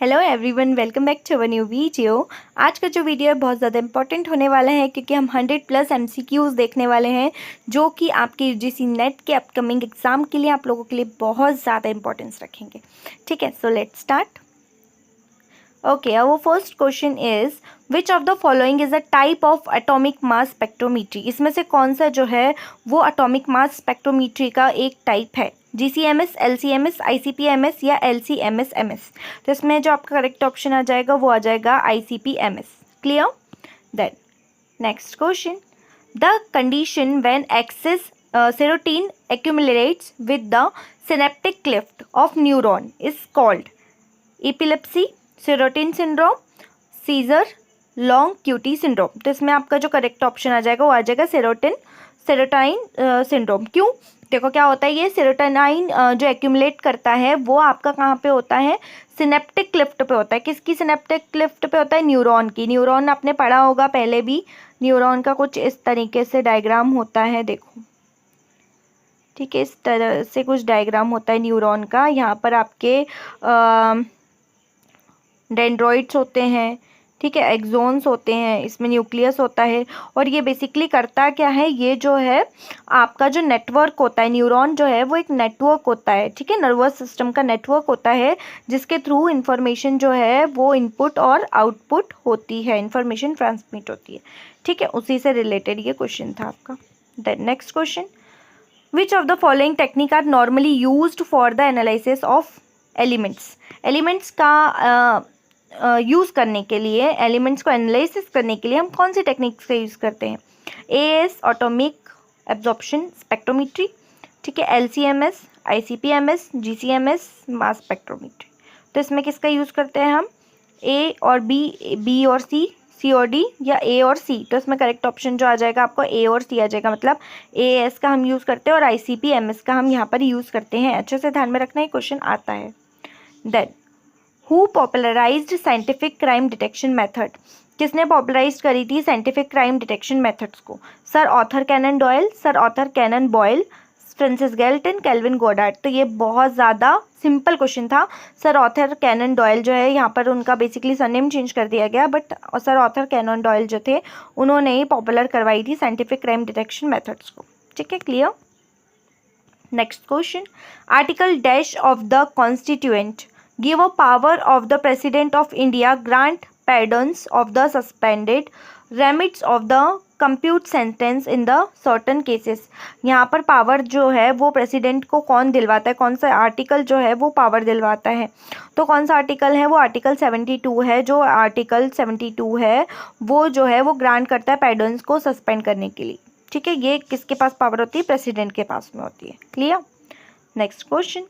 Hello everyone, welcome back to our new video. आज का जो वीडियो है बहुत ज़्यादा इंपॉर्टेंट होने वाला है क्योंकि हम 100+ MCQs देखने वाले हैं जो कि आपके यूजीसी नेट के अपकमिंग एग्जाम के लिए आप लोगों के लिए बहुत ज़्यादा इंपॉर्टेंस रखेंगे। ठीक है, so let's start. Okay, our first question is which of the following is a type of atomic mass spectrometry. इसमें से कौन सा जो है वो एटॉमिक मास स्पेक्ट्रोमीट्री का एक टाइप है? GCMS, LCMS, ICP-MS या LC-MS-MS। तो इसमें जो आपका करेक्ट ऑप्शन आ जाएगा वो आ जाएगा ICP-MS। Clear? Then next question, the condition when excess serotonin accumulates with the synaptic cleft of neuron is called epilepsy, serotonin syndrome, seizure, long QT syndrome. तो इसमें आपका जो करेक्ट ऑप्शन आ जाएगा वो आ जाएगा सेरोटाइन सिंड्रोम। क्यों? देखो क्या होता है, ये सेरोटोनाइन जो एक्यूमुलेट करता है वो आपका कहाँ पे होता है? सिनेप्टिक क्लिफ्ट पे होता है। किसकी सिनेप्टिक क्लिफ्ट पे होता है? न्यूरॉन की। न्यूरॉन आपने पढ़ा होगा पहले भी। न्यूरॉन का कुछ इस तरीके से डायग्राम होता है, देखो। ठीक है, इस तरह से कुछ डायग्राम होता है न्यूरॉन का। यहाँ पर आपके डेंड्रॉइड्स होते हैं, ठीक है, एक्सोन्स होते हैं, इसमें न्यूक्लियस होता है। और ये बेसिकली करता क्या है, ये जो है आपका जो नेटवर्क होता है, न्यूरॉन जो है वो एक नेटवर्क होता है, ठीक है, नर्वस सिस्टम का नेटवर्क होता है जिसके थ्रू इंफॉर्मेशन जो है वो इनपुट और आउटपुट होती है, इंफॉर्मेशन ट्रांसमिट होती है। ठीक है, उसी से रिलेटेड ये क्वेश्चन था आपका। Then next question, which of the following technique are normally used for the analysis of elements. Elements का यूज़ करने के लिए, एलिमेंट्स को एनालिसिस करने के लिए हम कौन सी टेक्निक्स का यूज़ करते हैं? AS ऑटोमिक एब्जॉर्प्शन स्पेक्ट्रोमीट्री, ठीक है, LCMS, ICP-MS, GCMS मास स्पेक्ट्रोमीट्री। तो इसमें किसका यूज़ करते हैं हम? A और B और C और D या A और C। तो इसमें करेक्ट ऑप्शन जो आ जाएगा आपको A और C आ जाएगा। मतलब AS का हम यूज़ करते हैं और ICP-MS का हम यहाँ पर यूज़ करते हैं। अच्छे से ध्यान में रखना, ये क्वेश्चन आता है। Then who popularized scientific crime detection method. किसने पॉपुलराइज करी थी साइंटिफिक क्राइम डिटेक्शन मेथड्स को? Sir Arthur Conan Doyle, sir Arthur Conan Boyle, Francis Galton, Kelvin Goddard. तो ये बहुत ज़्यादा सिंपल क्वेश्चन था। सर आर्थर कैनन डॉयल जो है, यहाँ पर उनका बेसिकली सरनेम चेंज कर दिया गया, but sir Arthur Conan Doyle जो थे उन्होंने ही पॉपुलर करवाई थी साइंटिफिक क्राइम डिटेक्शन मेथड्स को। ठीक है, clear? Next question, article dash of the constituent give a power of the president of India grant pardons of the suspended remits of the compute sentence in the certain cases। यहाँ पर power जो है वो president को कौन दिलवाता है? कौन सा आर्टिकल जो है वो पावर दिलवाता है? तो कौन सा आर्टिकल है वो? आर्टिकल 72 है। जो आर्टिकल 72 है वो जो है वो ग्रांट करता है पैडन्स को सस्पेंड करने के लिए। ठीक है, ये किसके पास पावर होती है? प्रेसिडेंट के पास में होती है। Clear? Next question,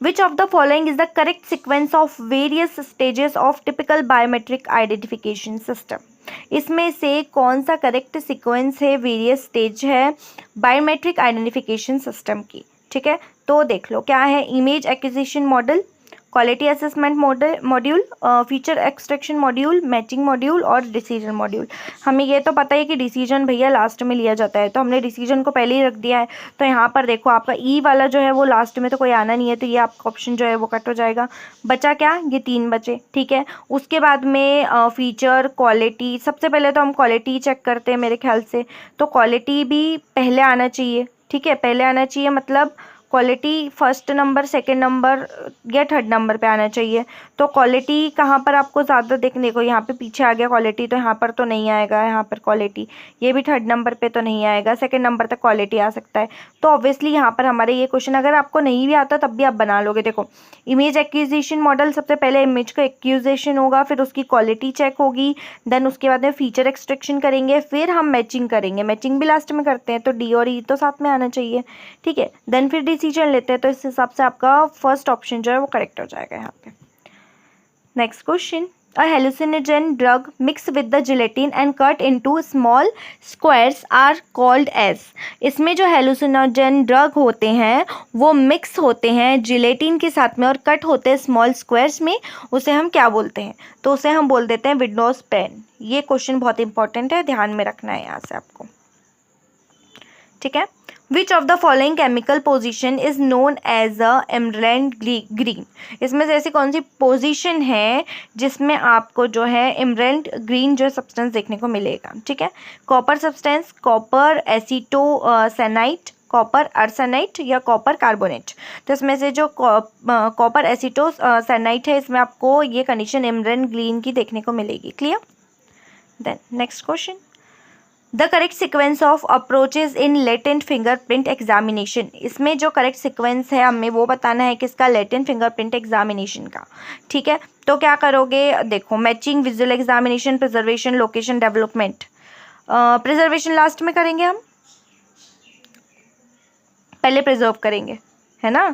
which of the following is the correct sequence of various stages of typical biometric identification system। इसमें से कौन सा करेक्ट सीक्वेंस है, वेरियस स्टेज है बायोमेट्रिक आइडेंटिफिकेशन सिस्टम की? ठीक है, तो देख लो क्या है। Image acquisition model, quality assessment module, feature extraction module, matching module और डिसीजन मॉड्यूल। हमें ये तो पता है कि डिसीजन भैया लास्ट में लिया जाता है, तो हमने डिसीजन को पहले ही रख दिया है। तो यहाँ पर देखो आपका ई वाला जो है वो लास्ट में तो कोई आना नहीं है, तो ये आपका ऑप्शन जो है वो कट हो जाएगा। बचा क्या? ये 3 बचे। ठीक है, उसके बाद में फीचर, क्वालिटी। सबसे पहले तो हम क्वालिटी चेक करते हैं मेरे ख्याल से, तो क्वालिटी भी पहले आना चाहिए। ठीक है, पहले आना चाहिए, मतलब quality first number, second number या थर्ड नंबर पे आना चाहिए। तो क्वालिटी कहाँ पर आपको ज़्यादा देखने को? यहाँ पे पीछे आ गया क्वालिटी, तो यहाँ पर तो नहीं आएगा। यहाँ पर क्वालिटी, ये भी थर्ड नंबर पे तो नहीं आएगा, सेकंड नंबर तक क्वालिटी आ सकता है। तो ऑब्वियसली यहाँ पर हमारे ये क्वेश्चन अगर आपको नहीं भी आता तब भी आप बना लोगे। देखो, इमेज एक्विजिशन मॉडल, सबसे पहले इमेज का एक्विजिशन होगा, फिर उसकी क्वालिटी चेक होगी, देन उसके बाद में फीचर एक्सट्रैक्शन करेंगे, फिर हम मैचिंग करेंगे। मैचिंग भी लास्ट में करते हैं, तो डी और ई तो साथ में आना चाहिए। ठीक है, देन फिर डिसीजन लेते हैं। तो इस हिसाब से आपका फर्स्ट ऑप्शन जो है वो करेक्ट हो जाएगा यहाँ पे। Next question, a hallucinogen drug mix with the gelatin and cut into small squares are called as. इसमें जो हेलुसिनोजन ड्रग होते हैं वो मिक्स होते हैं जिलेटिन के साथ में और कट होते हैं स्मॉल स्क्वायर्स में, उसे हम क्या बोलते हैं? तो उसे हम बोल देते हैं विंडोज पेन। ये क्वेश्चन बहुत इंपॉर्टेंट है, ध्यान में रखना है यहाँ से आपको। ठीक है, which of the following chemical position is known as a emerald green. इसमें से ऐसी कौन सी पोजिशन है जिसमें आपको जो है एमरल्ड ग्रीन जो सब्सटेंस देखने को मिलेगा, ठीक है। Copper substance, copper acetocyanide, copper arsenite या कॉपर कार्बोनेट। तो इसमें से जो कॉपर एसीटोसैनाइड है इसमें आपको ये कंडीशन एमरल्ड ग्रीन की देखने को मिलेगी। Clear. Then next question, the correct sequence of approaches in latent fingerprint examination. इसमें जो करेक्ट सिक्वेंस है हमें वो बताना है किसका, लेटेंट फिंगरप्रिंट एग्जामिनेशन का, ठीक है। तो क्या करोगे, देखो matching, visual examination, preservation, location, development. Preservation last में करेंगे हम, पहले प्रिजर्व करेंगे, है ना।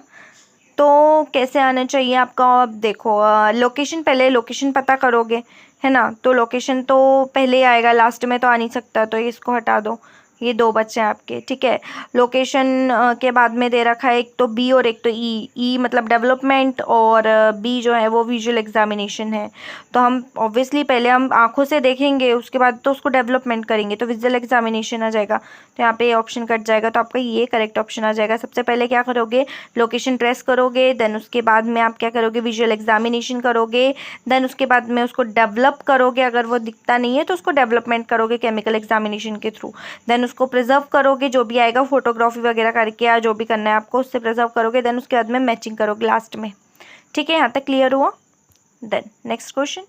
तो कैसे आना चाहिए आपका, अब देखो लोकेशन, पहले लोकेशन पता करोगे, है ना। तो लोकेशन तो पहले आएगा, लास्ट में तो आ नहीं सकता, तो इसको हटा दो, ये दो बच्चे हैं आपके, ठीक है। लोकेशन के बाद में दे रखा है एक तो बी और एक तो ई मतलब डेवलपमेंट, और बी जो है वो विजुअल एग्जामिनेशन है। तो हम ऑब्वियसली पहले हम आंखों से देखेंगे, उसके बाद तो उसको डेवलपमेंट करेंगे, तो विजुअल एग्जामिनेशन आ जाएगा। तो यहाँ पे ऑप्शन कट जाएगा, तो आपका ये करेक्ट ऑप्शन आ जाएगा। सबसे पहले क्या करोगे, लोकेशन ट्रेस करोगे, देन उसके बाद में आप क्या करोगे, विजुअल एग्जामिनेशन करोगे, देन उसके बाद में उसको डेवलप करोगे, अगर वो दिखता नहीं है तो उसको डेवलपमेंट करोगे केमिकल एग्जामिनेशन के थ्रू, देन उसको प्रिजर्व करोगे, जो भी आएगा फोटोग्राफी वगैरह करके या जो भी करना है आपको उससे प्रिजर्व करोगे, देन उसके बाद में मैचिंग करोगे लास्ट में, ठीक है। यहाँ तक क्लियर हुआ। Then next question,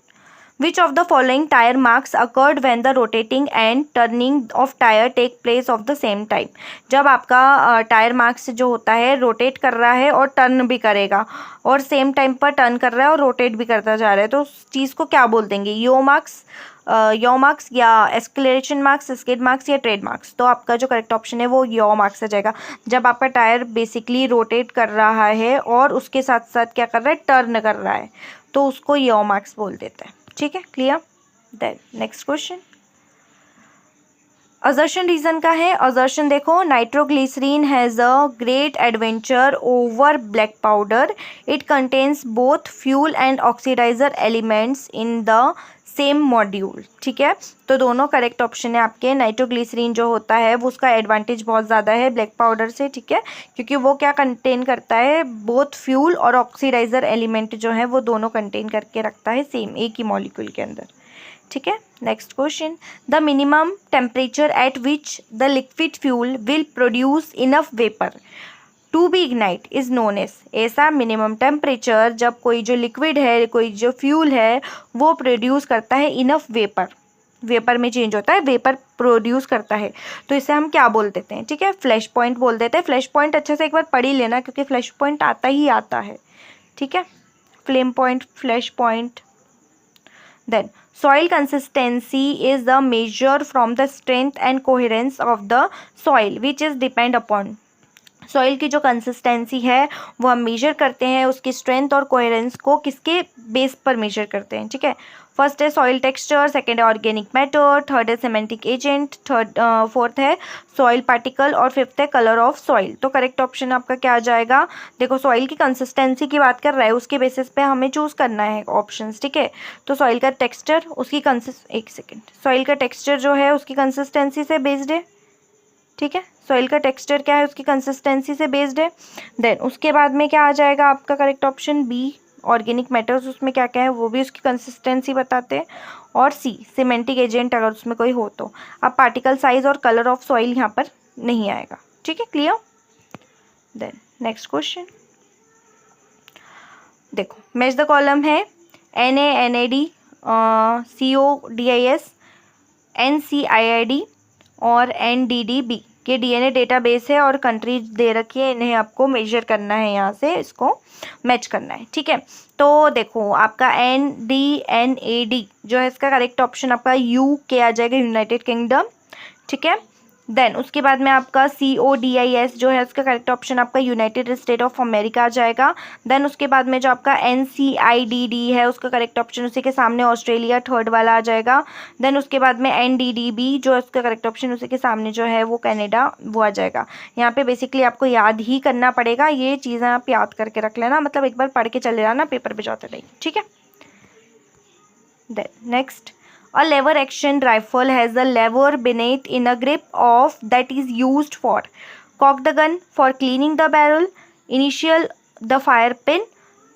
which of the following tire marks occurred when the rotating and turning of tire take place of the same time। जब आपका टायर मार्क्स जो होता है रोटेट कर रहा है और टर्न भी करेगा, और सेम टाइम पर टर्न कर रहा है और रोटेट भी करता जा रहा है, तो उस चीज़ को क्या बोल देंगे, यो मार्क्स या एक्सक्लेरेशन मार्क्स, स्किड मार्क्स या ट्रेड मार्क्स। तो आपका जो करेक्ट ऑप्शन है वो यो मार्क्स आ जाएगा। जब आपका टायर बेसिकली रोटेट कर रहा है और उसके साथ साथ क्या कर रहा है, टर्न कर रहा है, तो उसको यो मार्क्स बोल देते हैं, ठीक है। Clear. Then next question, assertion reason का है। असर्शन देखो, nitroglycerine has a great adventure over black powder, it contains both fuel and oxidizer elements in the same module, ठीक है। तो दोनों करेक्ट ऑप्शन है आपके। नाइट्रोग्लिसरीन जो होता है वो उसका एडवांटेज बहुत ज़्यादा है ब्लैक पाउडर से, ठीक है, क्योंकि वो क्या कंटेन करता है, बोथ फ्यूल और ऑक्सीडाइजर एलिमेंट जो है वो दोनों कंटेन करके रखता है सेम एक ही मॉलिक्यूल के अंदर, ठीक है। Next question, the minimum temperature at which the liquid fuel will produce enough vapour to be ignite is known as. ऐसा मिनिमम टेम्परेचर जब कोई जो लिक्विड है, कोई जो फ्यूल है वो प्रोड्यूस करता है इनफ वेपर में चेंज होता है, वेपर प्रोड्यूस करता है, तो इसे हम क्या बोल देते हैं, ठीक है, फ्लैश पॉइंट बोल देते हैं। फ्लैश पॉइंट अच्छे से एक बार पढ़ ही लेना, क्योंकि फ्लैश पॉइंट आता ही आता है, ठीक है, flame point, flash point. Then soil consistency is the measure from the strength and coherence of the soil which is depend upon। Soil की जो कंसिस्टेंसी है वो हम मेजर करते हैं, उसकी स्ट्रेंथ और कोहेरेंस को किसके बेस पर मेजर करते हैं, ठीक है। फर्स्ट है सॉइल टेक्सचर, सेकंड है ऑर्गेनिक मैटर, थर्ड है सिमेंटिक एजेंट, फोर्थ है सॉइल पार्टिकल और फिफ्थ है कलर ऑफ सॉइल। तो करेक्ट ऑप्शन आपका क्या आ जाएगा, देखो सॉइल की कंसिस्टेंसी की बात कर रहा है, उसके बेसिस पे हमें चूज करना है ऑप्शंस, ठीक है। तो सॉइल का टेक्सचर, उसकी सॉइल का टेक्सचर जो है उसकी कंसिस्टेंसी से बेस्ड है, ठीक है। सॉइल का टेक्सचर क्या है, उसकी कंसिस्टेंसी से बेस्ड है। देन उसके बाद में क्या आ जाएगा आपका correct option B, organic matters, उसमें क्या क्या है वो भी उसकी कंसिस्टेंसी बताते हैं, और सी सिमेंटिक एजेंट अगर उसमें कोई हो तो। अब पार्टिकल साइज और कलर ऑफ सॉइल यहाँ पर नहीं आएगा, ठीक है, क्लियर। देन नेक्स्ट क्वेश्चन देखो, मैच द कॉलम है NaNAD, CODIS, NCIID और NDDB के DNA डेटाबेस है और कंट्रीज दे रखी है, इन्हें आपको मेजर करना है, यहाँ से इसको मैच करना है, ठीक है। तो देखो आपका NDNAD जो है इसका करेक्ट ऑप्शन आपका UK आ जाएगा, यूनाइटेड किंगडम, ठीक है। देन उसके बाद में आपका CODIS जो है उसका करेक्ट ऑप्शन आपका यूनाइटेड स्टेट ऑफ अमेरिका आ जाएगा। देन उसके बाद में जो आपका NCIDD है उसका करेक्ट ऑप्शन उसी के सामने ऑस्ट्रेलिया थर्ड वाला आ जाएगा। देन उसके बाद में NDDB जो है उसका करेक्ट ऑप्शन उसी के सामने जो है वो कनाडा वो आ जाएगा। यहाँ पे बेसिकली आपको याद ही करना पड़ेगा, ये चीज़ें आप याद करके रख लेना, मतलब एक बार पढ़ के चले जाना, पेपर पे जाते रहिए, ठीक है। Then next, a lever action rifle has a lever beneath in a grip of that is used for cock the gun for cleaning the barrel, initial the fire pin,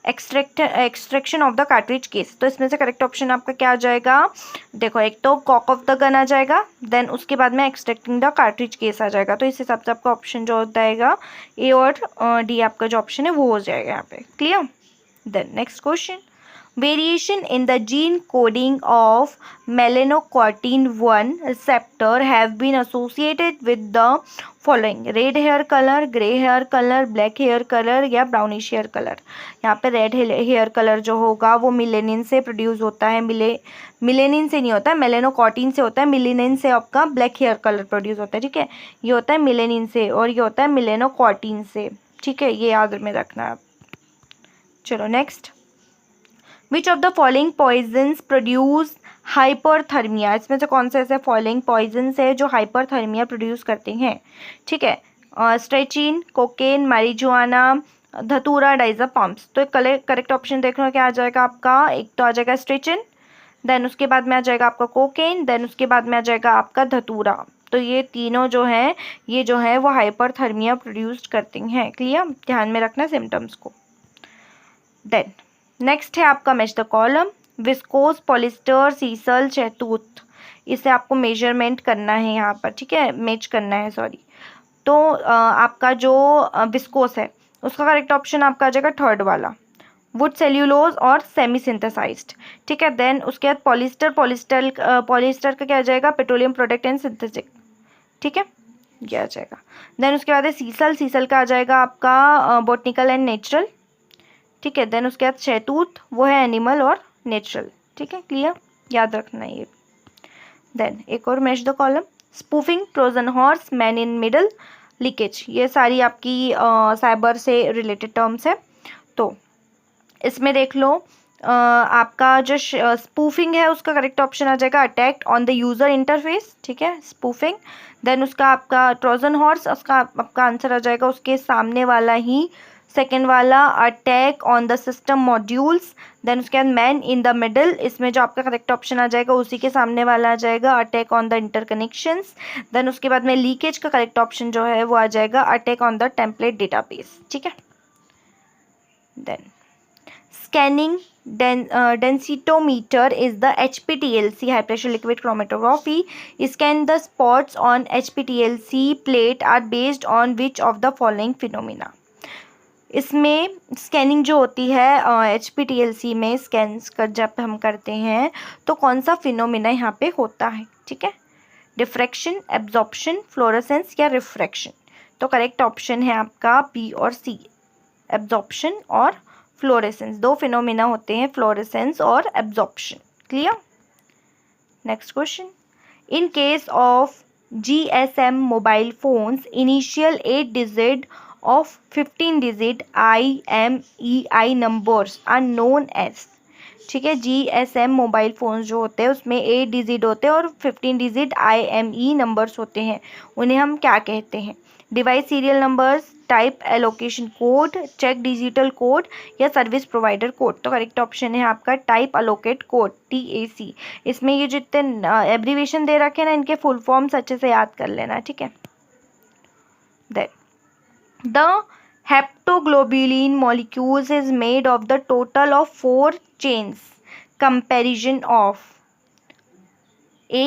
extraction of the cartridge case. तो इसमें से correct option आपका क्या आ जाएगा? देखो, एक तो कॉक ऑफ द गन आ जाएगा, देन उसके बाद में एक्सट्रैक्टिंग द कार्ट्रिज केस आ जाएगा। तो इस हिसाब से आपका ऑप्शन जो होता है ए और डी आपका जो ऑप्शन है वो हो जाएगा यहाँ पे। Clear? Then next question, variation in the gene coding of melanocortin 1 receptor have been associated with the following: red hair color, gray hair color, black hair color या brownish hair color। यहाँ पे red hair colour जो होगा वो melanin से produce होता है, melanin से नहीं होता है, मेलेनोकॉर्टिन से होता है। मिलेनिन से आपका ब्लैक हेयर कलर प्रोड्यूस होता है, ठीक है। ये होता है मिलेनिन से और ये होता है मिलेनोकॉर्टिन से, ठीक है, ये याद में रखना है। चलो next, which of the following poisons produce hyperthermia. इसमें से कौन से ऐसे फॉलोइंग पॉइजन्स है जो हाइपरथर्मिया प्रोड्यूस करते हैं? ठीक है, स्ट्रेचिन, कोकेन, मैरिजुआना, धतूरा, डाइज़ापम्स। तो करेक्ट ऑप्शन देखना क्या आ जाएगा आपका? एक तो आ जाएगा स्ट्रेचिन, देन उसके बाद में आ जाएगा आपका कोकेन, देन उसके बाद में आ जाएगा आपका धतूरा। तो ये तीनों जो है ये जो है वो हाइपरथर्मिया प्रोड्यूस करती हैं। क्लियर? ध्यान में रखना सिम्टम्स को। देन नेक्स्ट है आपका match the column, viscose, polyester, sisal, शहतूत। इसे आपको मेजरमेंट करना है यहाँ पर, ठीक है, मैच करना है, सॉरी। तो आपका जो विस्कोस है उसका करेक्ट ऑप्शन आपका आ जाएगा थर्ड वाला, वुड सेल्यूलोज और सेमी सिंथेसाइज्ड, ठीक है। देन उसके बाद पॉलिस्टर का क्या आ जाएगा? पेट्रोलियम प्रोडक्ट एंड सिंथेटिक, ठीक है, ये आ जाएगा। देन उसके बाद है सीसल का आ जाएगा आपका बॉटनिकल एंड नेचुरल, ठीक है। देन उसके बाद शहतूत, वो है एनिमल और नेचुरल, ठीक है। क्लियर? याद रखना ये। देन एक और match the column, spoofing, Trojan horse, man in middle, leakage. ये सारी आपकी साइबर से रिलेटेड टर्म्स है। तो इसमें देख लो, आपका जो स्पूफिंग है उसका करेक्ट ऑप्शन आ जाएगा attack on the user interface, ठीक है, स्पूफिंग। देन उसका आपका ट्रोजन हॉर्स, उसका आपका आंसर आ जाएगा उसके सामने वाला ही, सेकेंड वाला attack on the system modules. Then उसके बाद मैन इन द मिडल, इसमें जो आपका करेक्ट ऑप्शन आ जाएगा उसी के सामने वाला आ जाएगा attack on the interconnections. Then उसके बाद में लीकेज का करेक्ट ऑप्शन जो है वो आ जाएगा attack on the template database, ठीक है। Then scanning densitometer is the HPLC, high pressure liquid chromatography. Scan the spots on HPLC plate are based on which of the following phenomena? इसमें scanning जो होती है HPLC में scans कर जब हम करते हैं तो कौन सा फिनोमिना यहाँ पे होता है, ठीक है, डिफ्रैक्शन, एब्जॉर्प्शन, फ्लोरेसेंस या रिफ्रैक्शन। तो करेक्ट ऑप्शन है आपका बी और सी, एब्जॉर्प्शन और फ्लोरेसेंस। दो फिनोमिना होते हैं, फ्लोरेसेंस और absorption. Clear? Next question, in case of GSM mobile phones initial 8 digit of 15 digit IMEI numbers are known as, ठीक है। GSM मोबाइल फ़ोन्स जो होते हैं उसमें 8 डिजिट होते हैं और 15 डिजिट IME नंबर्स होते हैं, उन्हें हम क्या कहते हैं? Device serial numbers, type allocation code, check digital code या सर्विस प्रोवाइडर कोड। तो करेक्ट ऑप्शन है आपका टाइप एलोकेट कोड, TAC। इसमें ये जितने एब्रीवेशन दे रखे हैं ना, इनके फुल फॉर्म्स अच्छे से याद कर लेना, ठीक है। Then the haptoglobulin molecules is made of the total of 4 chains comparison of A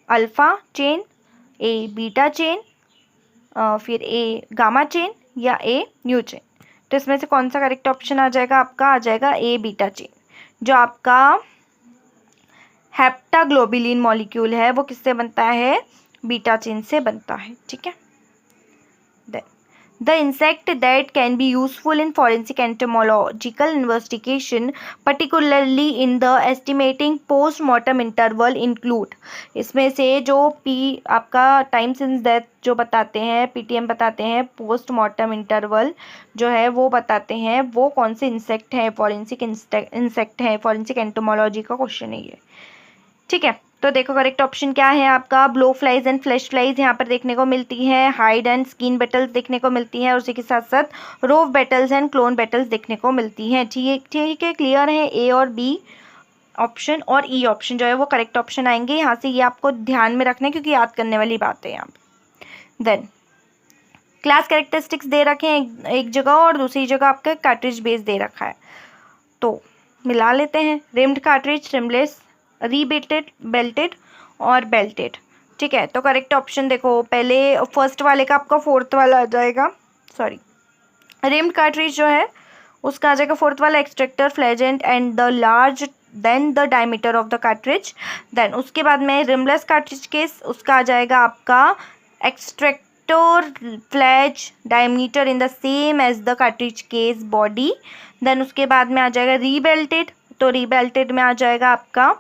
alpha chain, A beta chain, फिर A gamma chain या A nu chain। तो इसमें से कौन सा करेक्ट ऑप्शन आ जाएगा आपका? आ जाएगा A बीटा चेन। जो आपका हेप्टाग्लोबुलिन मॉलिक्यूल है वो किससे बनता है? बीटा चेन से बनता है, ठीक है। The insect that can be useful in forensic entomological investigation, particularly in the estimating post-mortem interval include, इसमें से जो आपका टाइम सिंस डेथ जो बताते हैं, PTM बताते हैं, पोस्ट मॉर्टम इंटरवल जो है वो बताते हैं, वो कौन से इंसेक्ट हैं? फॉरेंसिक इंसेक्ट हैं, फॉरेंसिक एंटोमोलॉजी का क्वेश्चन है ये, ठीक है। तो देखो करेक्ट ऑप्शन क्या है आपका? Blow flies and flash flies यहाँ पर देखने को मिलती हैं, हाइड एंड स्किन बेटल्स देखने को मिलती हैं और उसी के साथ साथ row battles and clone battles देखने को मिलती हैं, ठीक है। क्लियर है? ए और बी ऑप्शन और ई ऑप्शन जो है वो करेक्ट ऑप्शन आएंगे। यहाँ से ये आपको ध्यान में रखना है क्योंकि याद करने वाली बात है यहाँ पर। देन क्लास कैरेक्टरिस्टिक्स दे रखे हैं एक जगह और दूसरी जगह आपका कार्ट्रिज बेस दे रखा है, तो मिला लेते हैं। रिम्ड कार्ट्रिज, रिमलेस, रीबेल्टेड, बेल्टेड और बेल्टेड। ठीक है, तो करेक्ट ऑप्शन देखो, पहले फर्स्ट वाले का आपका फोर्थ वाला आ जाएगा, सॉरी रिम्ड कार्ट्रिज जो है उसका आ जाएगा फोर्थ वाला, extractor, flange and the large than the diameter of the cartridge. Then उसके बाद में रिमलेस कार्ट्रिज केस, उसका आ जाएगा आपका extractor, flange, diameter in the same as the cartridge case body. Then उसके बाद में आ जाएगा रीबेल्टेड, तो रीबेल्टेड में आ जाएगा आपका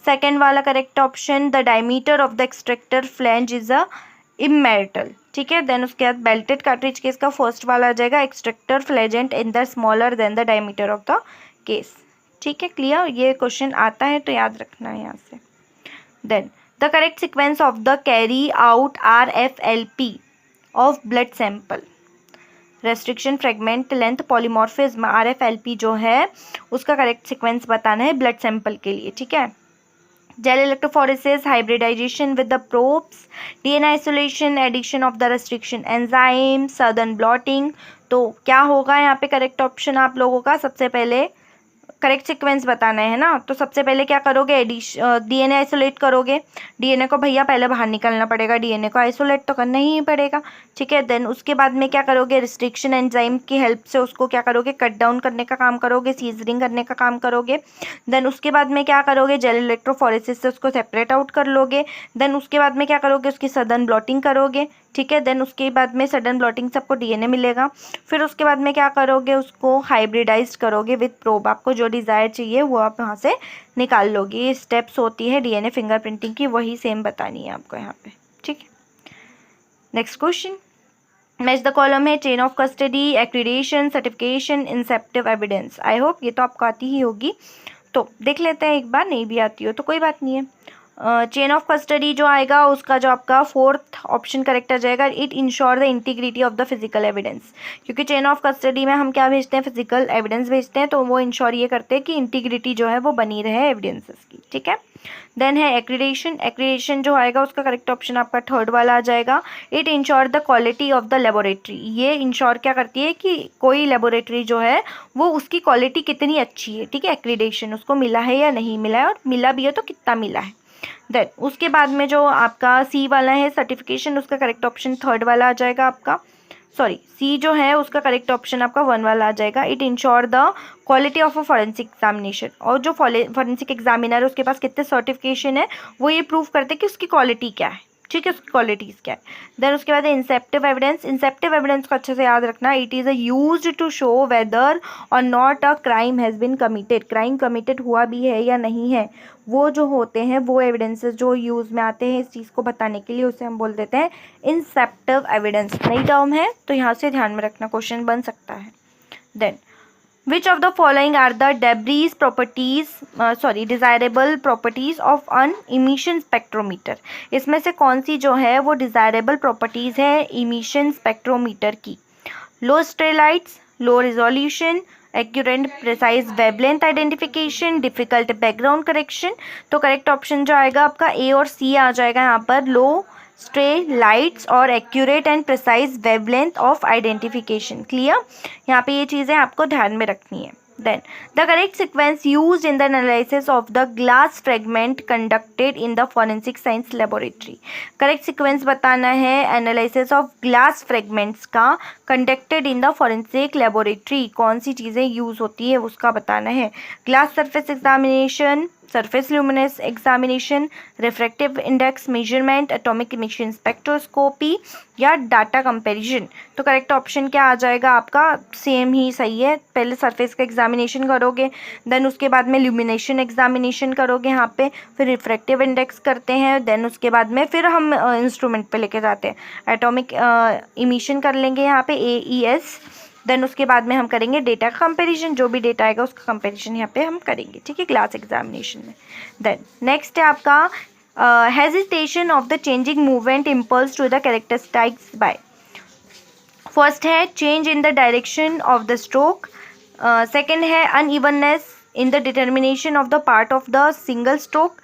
सेकेंड वाला correct option, the diameter of the extractor flange is a immaterial. ठीक है, देन उसके बाद बेल्टेड कार्ट्रिज केस का फर्स्ट वाला आ जाएगा extractor flange in the smaller than the diameter of the case. ठीक है, क्लियर, ये क्वेश्चन आता है तो याद रखना है यहाँ से। Then the correct sequence of the carry out RFLP of blood sample, restriction, fragment, length, polymorphism, RFLP जो है उसका करेक्ट सीक्वेंस बताना है ब्लड सैंपल के लिए। ठीक है, gel electrophoresis, hybridization with the probes, DNA isolation, addition of the restriction enzyme, Southern blotting. तो क्या होगा यहाँ पे करेक्ट ऑप्शन आप लोगों का, सबसे पहले करेक्ट सीक्वेंस बताना है ना, तो सबसे पहले क्या करोगे, DNA आइसोलेट करोगे, DNA को भैया पहले बाहर निकालना पड़ेगा, DNA को आइसोलेट तो करना ही पड़ेगा। ठीक है, देन उसके बाद में क्या करोगे, रिस्ट्रिक्शन एंजाइम की हेल्प से उसको क्या करोगे, कट डाउन करने का काम करोगे, सीजरिंग करने का काम करोगे। देन उसके बाद में क्या करोगे, जेल इलेक्ट्रोफोरेसिस से उसको सेपरेट आउट कर लोगे। देन उसके बाद में क्या करोगे, उसकी सडन ब्लॉटिंग करोगे। ठीक है, देन उसके बाद में सडन ब्लॉटिंग से आपको DNA मिलेगा। फिर उसके बाद में क्या करोगे, उसको हाइब्रिडाइज करोगे विद प्रोब, आपको जो डिज़ायर चाहिए वो आप यहाँ से निकाल लोगे। ये स्टेप्स होती है DNA फिंगरप्रिंटिंग की, वही सेम बतानी है आपको यहाँ पे। ठीक है, next question, match the column है chain of custody, accreditation, certification, inceptive evidence. I hope ये तो आपको आती ही होगी, तो देख लेते हैं एक बार, नहीं भी आती हो तो कोई बात नहीं है। चेन ऑफ कस्टडी जो आएगा उसका जो आपका फोर्थ ऑप्शन करेक्ट आ जाएगा, it ensure the integrity of the physical evidence, क्योंकि चेन ऑफ कस्टडी में हम क्या भेजते हैं, फिजिकल एविडेंस भेजते हैं, तो वो इंश्योर ये करते हैं कि इंटीग्रिटी जो है वो बनी रहे एविडेंसेस की। ठीक है, देन है एक्रीडेशन, एक्रीडेशन जो आएगा उसका करेक्ट ऑप्शन आपका थर्ड वाला आ जाएगा, it ensure the quality of the laboratory. ये इंश्योर क्या करती है कि कोई लेबोरेटरी जो है वो उसकी क्वालिटी कितनी अच्छी है। ठीक है, एक्रीडेशन उसको मिला है या नहीं मिला है, और मिला भी है तो कितना मिला है। देन उसके बाद में जो आपका सी वाला है सर्टिफिकेशन, उसका करेक्ट ऑप्शन थर्ड वाला आ जाएगा आपका, सॉरी सी जो है उसका करेक्ट ऑप्शन आपका वन वाला आ जाएगा, it ensure the quality of a forensic examination. और जो फॉरेंसिक एग्जामिनर है उसके पास कितने सर्टिफिकेशन है वो ये प्रूव करते हैं कि उसकी क्वालिटी क्या है। ठीक है, उसकी क्वालिटीज़ क्या है। देन उसके बाद इंसेप्टिव एविडेंस, इंसेप्टिव एविडेंस को अच्छे से याद रखना, it is used to show whether or not a crime has been committed, crime committed हुआ भी है या नहीं है, वो जो होते हैं वो एविडेंसेस जो यूज़ में आते हैं इस चीज़ को बताने के लिए, उसे हम बोल देते हैं इंसेप्टिव एविडेंस। नई टर्म है तो यहाँ से ध्यान में रखना, क्वेश्चन बन सकता है। Then Which of the following are the debris properties, desirable properties of an emission spectrometer? इसमें से कौन सी जो है वो desirable properties है emission spectrometer की? Low sterilites, low resolution, accurate precise wavelength identification, difficult background correction। तो correct option जो आएगा आपका A और C आ जाएगा यहाँ पर, low स्ट्रे लाइट्स और accurate and precise wavelength of identification. Clear, यहाँ पे ये चीज़ें आपको ध्यान में रखनी है। Then the correct sequence used in the analysis of the glass fragment conducted in the forensic science laboratory. Correct sequence बताना है एनालिसिस ऑफ ग्लास फ्रेगमेंट्स का conducted in the forensic laboratory, कौन सी चीज़ें यूज़ होती है उसका बताना है। Glass surface examination, surface luminance examination, refractive index measurement, atomic emission spectroscopy या डाटा कंपैरिजन। तो करेक्ट ऑप्शन क्या आ जाएगा आपका, सेम ही सही है, पहले सरफेस का एग्जामिनेशन करोगे, देन उसके बाद में ल्यूमिनेशन एग्जामिनेशन करोगे यहाँ पे, फिर रिफ्रैक्टिव इंडेक्स करते हैं, देन उसके बाद में फिर हम इंस्ट्रूमेंट पे लेके जाते हैं, एटॉमिक इमिशन कर लेंगे यहाँ पे AES, देन उसके बाद में हम करेंगे डेटा का कंपैरिजन, जो भी डेटा आएगा उसका कंपैरिजन यहाँ पे हम करेंगे। ठीक है, क्लास एग्जामिनेशन में। देन नेक्स्ट है आपका hesitation of the changing movement impulse to the characteristics by. First है change in the direction of the stroke, second है unevenness in the determination of the part of the single stroke,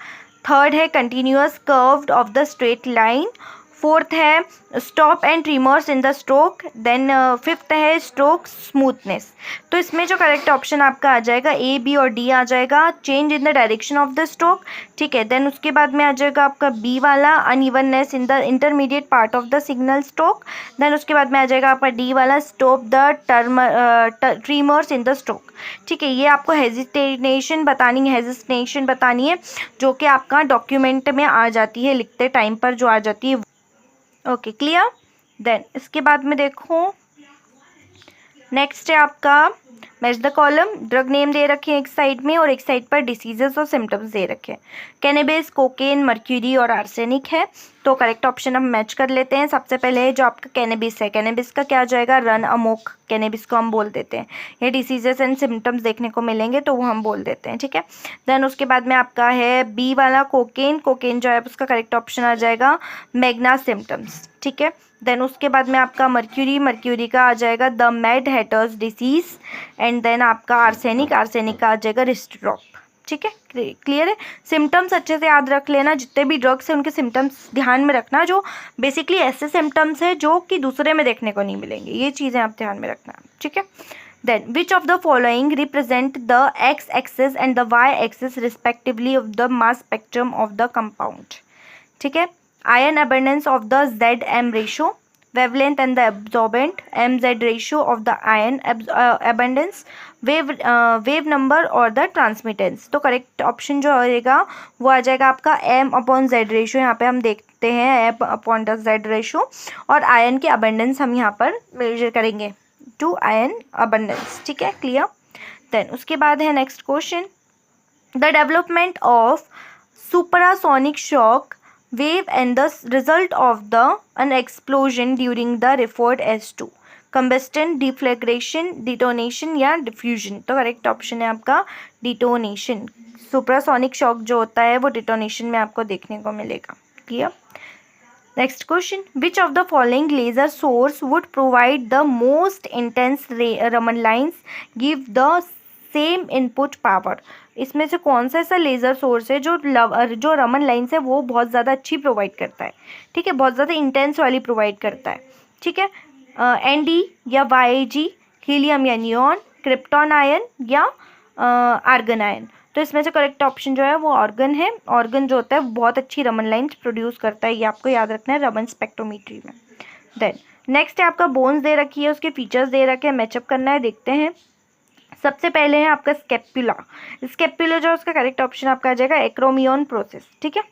third है continuous curved of the straight line, fourth है stop and tremors in the stroke, then fifth है stroke smoothness. तो इसमें जो correct option आपका आ जाएगा ए, B और डी आ जाएगा, change in the direction of the stroke, ठीक है। देन उसके बाद में आ जाएगा आपका बी वाला, unevenness in the intermediate part of the signal stroke. Then उसके बाद में आ जाएगा आपका डी वाला, stop the tremors in the stroke, ठीक है। ये आपको हेजिटेशन बतानी है जो कि आपका डॉक्यूमेंट में आ जाती है, लिखते टाइम पर जो आ जाती है। Okay, clear. देन इसके बाद में देखो नेक्स्ट है आपका match the column. Drug name दे रखे हैं एक साइड में और एक साइड पर डिसीजेस और सिम्टम्स दे रखे हैं। कैनेबिस, कोकेन, मर्क्यूरी और आर्सेनिक है। तो करेक्ट ऑप्शन हम मैच कर लेते हैं। सबसे पहले जो आपका कैनेबिस है, कैनेबिस का क्या आ जाएगा, रन अमोक, कैनेबिस को हम बोल देते हैं। ये डिसीजेस एंड सिम्टम्स देखने को मिलेंगे तो वो हम बोल देते हैं, ठीक है। देन उसके बाद में आपका है बी वाला कोकेन, कोकेन जो है उसका करेक्ट ऑप्शन आ जाएगा मैग्ना सिम्टम्स, ठीक है। देन उसके बाद में आपका मर्क्यूरी, मर्क्यूरी का आ जाएगा the mad hatters disease. And then आपका आर्सेनिक, आर्सेनिक का आ जाएगा रिस्ट ड्रॉप, ठीक है। क्लियर है। सिम्टम्स अच्छे से याद रख लेना, जितने भी ड्रग्स हैं उनके सिम्टम्स ध्यान में रखना, जो बेसिकली ऐसे सिम्टम्स है जो कि दूसरे में देखने को नहीं मिलेंगे, ये चीज़ें आप ध्यान में रखना, ठीक है। Then which of the following represent the X axis and the Y axis respectively of the mass spectrum of the compound, ठीक है। Iron abundance of the ZM ratio, wavelength and the absorbent MZ ratio of the iron abundance, wave number और the transmittance। तो correct option जो होएगा वो आ जाएगा आपका M/Z रेशियो। यहाँ पे हम देखते हैं M/Z रेशियो और आयन के अबंडेंस हम यहाँ पर मेजर करेंगे टू आयन अबंडेंस, ठीक है, क्लियर। देन उसके बाद है next question, the development of supersonic shock wave and the result of an explosion during the referred as to combustion, deflagration, detonation या diffusion। तो करेक्ट ऑप्शन है आपका डिटोनेशन। सुपरासोनिक शॉक जो होता है वो डिटोनेशन में आपको देखने को मिलेगा, clear. Next question, which of the following laser source would provide the most intense Raman lines give the same input power. इसमें से कौन सा ऐसा लेज़र सोर्स है जो रमन लाइन्स है वो बहुत ज़्यादा अच्छी प्रोवाइड करता है, ठीक है, बहुत ज़्यादा इंटेंस वाली प्रोवाइड करता है, ठीक है। ND या YAG, हीलियम या नियॉन, क्रिप्टॉन आयन या आर्गन आयन। तो इसमें से करेक्ट ऑप्शन जो है वो ऑर्गन है। ऑर्गन जो होता है बहुत अच्छी रमन लाइन्स प्रोड्यूस करता है, ये आपको याद रखना है रमन स्पेक्ट्रोमीट्री में। देन नेक्स्ट है आपका बोन्स दे रखी है, उसके फीचर्स दे रखे हैं, मैचअप करना है, देखते हैं। सबसे पहले है आपका स्केपुला। स्केपुला जो उसका करेक्ट ऑप्शन आपका आ जाएगा एक्रोमियन प्रोसेस, ठीक है।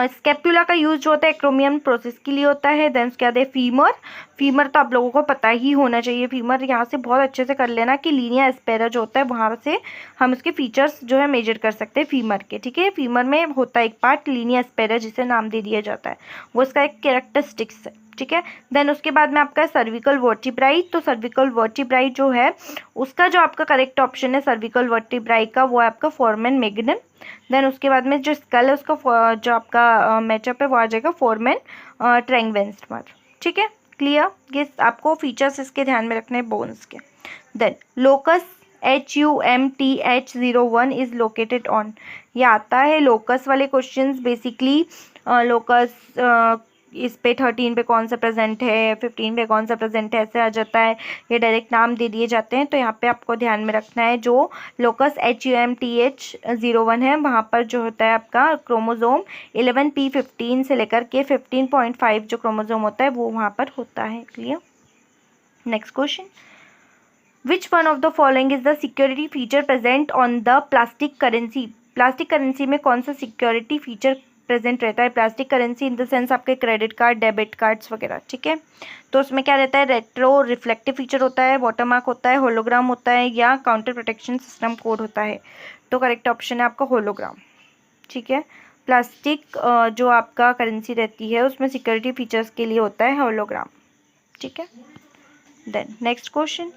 स्केपुला का यूज जो होता है एक्रोमियन प्रोसेस के लिए होता है। देन उसके बाद है फीमर। फीमर तो आप लोगों को पता ही होना चाहिए, फीमर यहाँ से बहुत अच्छे से कर लेना कि लीनिया एस्पेरा जो होता है वहाँ से हम उसके फीचर्स जो है मेजर कर सकते हैं फीमर के, ठीक है। फीमर में होता है एक पार्ट लीनिया एस्पेरा जिसे नाम दे दिया जाता है, वो इसका एक कैरेक्टरिस्टिक्स है, ठीक है। देन उसके बाद में आपका सर्विकल वर्टिब्राई। तो सर्विकल वर्टिब्राई जो है उसका जो आपका करेक्ट ऑप्शन है सर्विकल वर्टिब्राई का वो है आपका फोरमेन मैग्नम। देन उसके बाद में जो स्कल है उसका जो आपका मैचअप है वो आ जाएगा फोरमेन ट्रैंगवेंस्टमर, ठीक है, क्लियर। ये आपको फीचर्स इसके ध्यान में रखने हैं बोन्स के। Then locus HUMTH01 is located on, ये आता है लोकस वाले क्वेश्चंस बेसिकली। लोकस इस पे 13 पे कौन सा प्रेजेंट है, 15 पे कौन सा प्रेजेंट है, ऐसे आ जाता है, ये डायरेक्ट नाम दे दिए जाते हैं। तो यहाँ पे आपको ध्यान में रखना है जो लोकस HUMTH01 है वहाँ पर जो होता है आपका क्रोमोजोम 11p15 से लेकर के 15.5 जो क्रोमोजोम होता है वो वहाँ पर होता है, clear. Next question, which one of the following is the security feature present on the plastic currency. Plastic currency में कौन सा सिक्योरिटी फीचर प्रेजेंट रहता है। Plastic currency in the sense आपके क्रेडिट कार्ड, डेबिट कार्ड्स वगैरह, ठीक है। तो उसमें क्या रहता है, रेट्रो रिफ्लेक्टिव फीचर होता है, वाटरमार्क होता है, होलोग्राम होता है या काउंटर प्रोटेक्शन सिस्टम कोड होता है। तो करेक्ट ऑप्शन है आपका होलोग्राम, ठीक है। प्लास्टिक जो आपका करेंसी रहती है उसमें सिक्योरिटी फीचर्स के लिए होता है होलोग्राम, ठीक है। Then next question,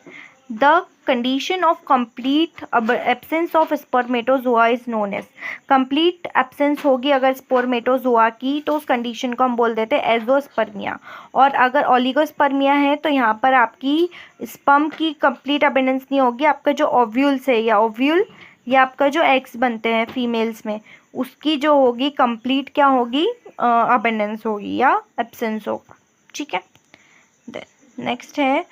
the condition of complete absence of spermatozoa is known as. Complete absence होगी अगर स्पर्मेटोजोआ की तो उस कंडीशन को हम बोल देते हैं एजोस्पर्मिया। और अगर ओलिगोस्पर्मिया है तो यहाँ पर आपकी स्पर्म की कंप्लीट अबेंडेंस नहीं होगी, आपका जो ओव्यूल्स है या ओव्यूल या आपका जो एग्स बनते हैं फीमेल्स में उसकी जो होगी कंप्लीट क्या होगी, अबेंडेंस होगी या एब्सेंस होगा, ठीक है। देन नेक्स्ट है,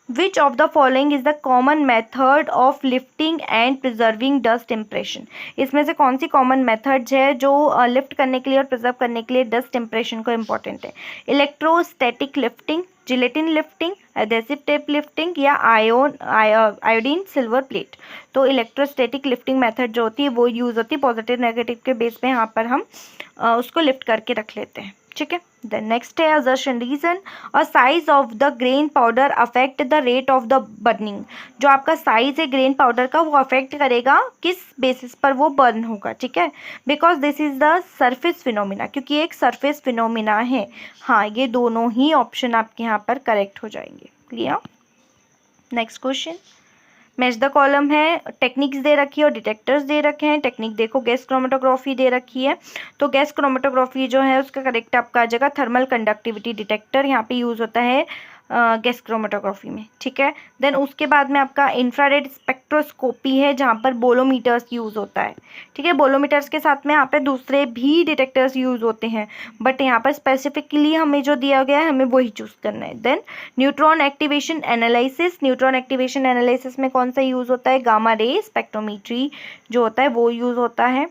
which of the following is the common method of lifting and preserving dust impression. इसमें से कौन सी कॉमन मेथड्स है जो लिफ्ट करने के लिए और प्रिजर्व करने के लिए डस्ट इम्प्रेशन को इम्पोर्टेंट है? Electrostatic lifting, gelatin lifting, adhesive tape lifting या आयोडीन सिल्वर प्लेट। तो इलेक्ट्रोस्टैटिक लिफ्टिंग मेथड जो होती है वो यूज़ होती है, पॉजिटिव नेगेटिव के बेस पे यहाँ पर हम उसको लिफ्ट करके रख लेते हैं, ठीक है। देन नेक्स्ट है असर्शन रीजन, और size of the grain powder affect the rate of the burning. जो आपका साइज है ग्रेन पाउडर का वो अफेक्ट करेगा किस बेसिस पर वो बर्न होगा, ठीक है, because this is the surface phenomena, क्योंकि एक सरफेस फिनोमिना है। हाँ, ये दोनों ही ऑप्शन आपके यहाँ पर करेक्ट हो जाएंगे। Clear? Next question, match the column है, टेक्निक्स दे रखी है और डिटेक्टर्स दे रखे हैं। टेक्निक देखो, गैस क्रोमेटोग्राफी दे रखी है, तो गैस क्रोमेटोग्राफी जो है उसका करेक्ट आपका आ जाएगा थर्मल कंडक्टिविटी डिटेक्टर, यहाँ पे यूज़ होता है गैस क्रोमेटोग्राफी में, ठीक है। देन उसके बाद में आपका इंफ्रारेड स्पेक्ट्रोस्कोपी है जहाँ पर बोलोमीटर्स यूज़ होता है, ठीक है। बोलोमीटर्स के साथ में यहाँ पे दूसरे भी डिटेक्टर्स यूज़ होते हैं, बट यहाँ पर स्पेसिफिकली हमें जो दिया गया है हमें वही चूज़ करना है। Then neutron activation analysis, neutron activation analysis में कौन सा यूज़ होता है? गामा रे स्पेक्ट्रोमीट्री जो होता है वो यूज़ होता है,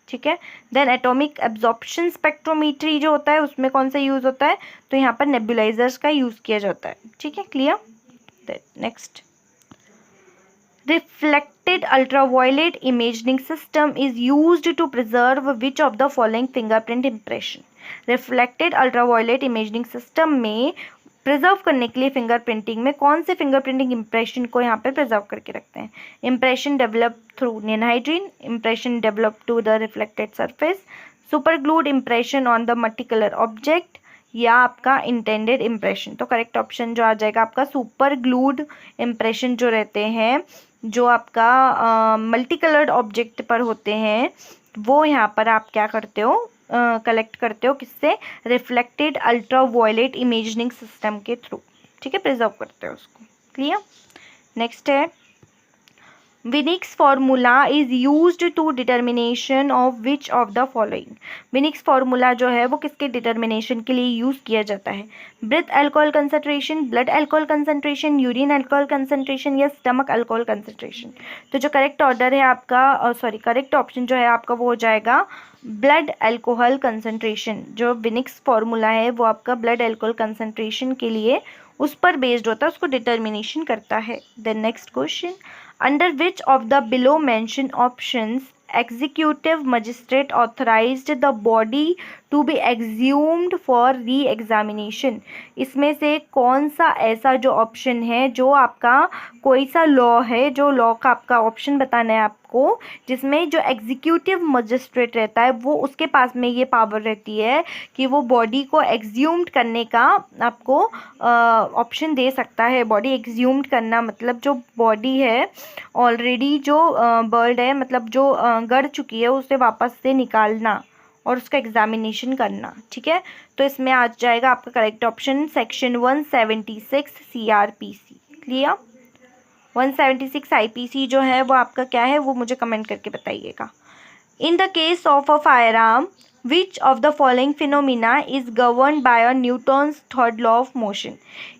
ठीक है। देन एटॉमिक एब्जॉर्प्शन स्पेक्ट्रोमीट्री जो होता है उसमें कौन सा यूज़ होता है? तो यहाँ पर नेबुलाइजर्स का यूज़ किया जाता है, ठीक है। Clear? Next, reflected ultraviolet imaging system is used to preserve which of the following fingerprint impression। reflected ultraviolet imaging system में प्रिजर्व करने के लिए फिंगरप्रिंटिंग में कौन से फिंगरप्रिंटिंग इंप्रेशन को यहाँ पर प्रिजर्व करके रखते हैं? Impression develop through ninhydrin, impression develop to the reflected surface, super glued impression on the multi colour object, या आपका इंटेंडेड इंप्रेशन। तो करेक्ट ऑप्शन जो आ जाएगा आपका सुपर ग्लूड इंप्रेशन जो रहते हैं, जो आपका मल्टी कलर्ड ऑब्जेक्ट पर होते हैं, वो यहाँ पर आप क्या करते हो? कलेक्ट करते हो किससे? रिफ्लेक्टेड अल्ट्रावायलेट इमेजिंग सिस्टम के थ्रू, ठीक है, प्रिजर्व करते हो उसको। क्लियर? नेक्स्ट है, विनिक्स formula is used to determination of which of the following. विनिक्स फार्मूला जो है वो किसके डिटर्मिनेशन के लिए यूज़ किया जाता है? Breath alcohol concentration, blood alcohol concentration, urine alcohol concentration या स्टमक अल्कोहल कंसंट्रेशन। तो जो करेक्ट ऑर्डर है आपका करेक्ट ऑप्शन जो है आपका वो हो जाएगा ब्लड अल्कोहल कंसंट्रेशन। जो विनिक्स फार्मूला है वो आपका ब्लड अल्कोहल कंसंट्रेशन के लिए उस पर बेस्ड होता है, उसको डिटर्मिनेशन करता है। Then next question, under which of the below mentioned options executive magistrate authorized the body to be exhumed for re-examination। इसमें से कौन सा ऐसा जो ऑप्शन है, जो आपका कोई सा लॉ है, जो लॉ का आपका ऑप्शन बताना है आपको, जिसमें जो एग्जीक्यूटिव मजिस्ट्रेट रहता है वो उसके पास में ये पावर रहती है कि वो बॉडी को एग्ज्यूम्ड करने का आपको ऑप्शन दे सकता है। बॉडी एग्ज्यूम्ड करना मतलब जो बॉडी है ऑलरेडी जो बर्ड है, मतलब जो गड़ चुकी है, उसे वापस से निकालना और उसका एग्जामिनेशन करना, ठीक है। तो इसमें आ जाएगा आपका correct option section 176 CRPC। Clear? 176 IPC जो है वो आपका क्या है वो मुझे कमेंट करके बताइएगा। In the case of a firearm which of the following phenomena is govern by a Newton's third law of motion.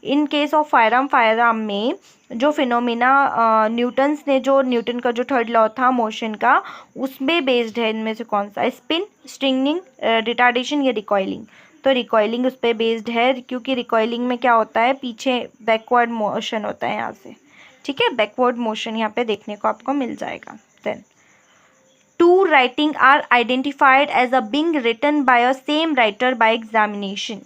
In case of fire arm में जो फिनोमिना न्यूटन्स ने जो न्यूटन का जो थर्ड लॉ था motion का, उसमें based है इनमें से कौन सा? स्पिन, स्ट्रिंगिंग, रिटार्डेशन या रिकॉइलिंग। तो रिकॉइलिंग उस पर बेस्ड है, क्योंकि रिकॉइलिंग में क्या होता है, पीछे बैकवर्ड मोशन होता है यहाँ से, ठीक है, बैकवर्ड मोशन यहाँ पे देखने को आपको मिल जाएगा। Then two writing are identified as a being written by a same writer by examination.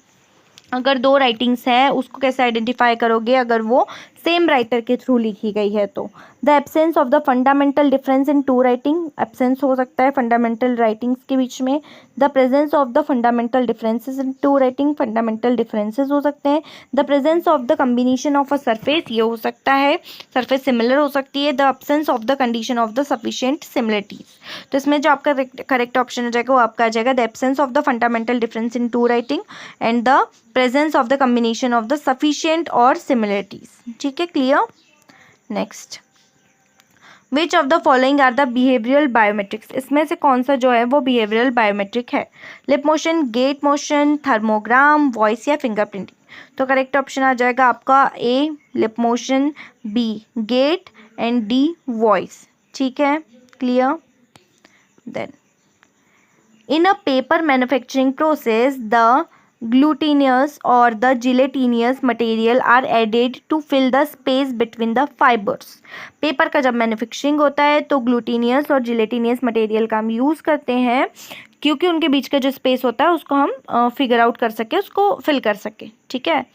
अगर दो राइटिंग्स हैं उसको कैसे आइडेंटिफाई करोगे? अगर वो सेम राइटर के थ्रू लिखी गई है तो। The absence of the fundamental difference in two writing, absence हो सकता है फंडामेंटल राइटिंग्स के बीच में। The presence of the fundamental differences in two writing, fundamental differences हो सकते हैं। The presence of the combination of a surface, ये हो सकता है, सरफेस सिमिलर हो सकती है। The absence of the condition of the sufficient similarities. तो इसमें जो आपका करेक्ट ऑप्शन हो जाएगा वो आपका आ जाएगा the absence of the fundamental difference in two writing and the presence of the combination of the sufficient और सिमिलरिटीज, ठीक है। Clear? Next, which of the following are the behavioural biometrics, इसमें से कौन सा जो है वो बिहेवियरल बायोमेट्रिक है? Lip motion, gait motion, thermogram, voice या फिंगरप्रिंटिंग। तो करेक्ट ऑप्शन आ जाएगा आपका A lip motion, B gait and D voice. ठीक है, clear. Then in a paper manufacturing process the glutinous or the gelatinous material are added to fill the space between the fibers। Paper का जब manufacturing होता है तो ग्लूटीनियस और gelatinous material का हम यूज़ करते हैं क्योंकि उनके बीच का जो स्पेस होता है उसको हम फिगर आउट कर सके, उसको फिल कर सके। ठीक है,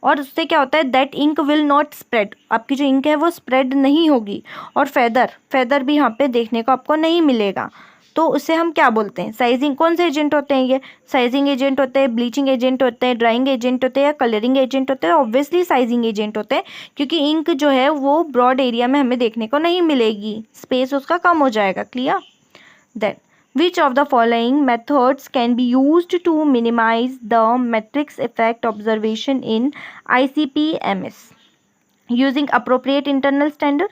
और उससे क्या होता है that ink will not spread, आपकी जो इंक है वो स्प्रेड नहीं होगी, और फेदर भी यहाँ पे देखने को आपको नहीं मिलेगा। तो उसे हम क्या बोलते हैं? साइजिंग। कौन से एजेंट होते हैं ये? साइजिंग एजेंट होते हैं, ब्लीचिंग एजेंट होते हैं, ड्राइंग एजेंट होते हैं या कलरिंग एजेंट होते हैं? ऑब्वियसली साइजिंग एजेंट होते हैं, क्योंकि इंक जो है वो ब्रॉड एरिया में हमें देखने को नहीं मिलेगी, स्पेस उसका कम हो जाएगा। Clear. Then which of the following methods can be used to minimize the matrix effect observation in ICP-MS? Using appropriate internal standard,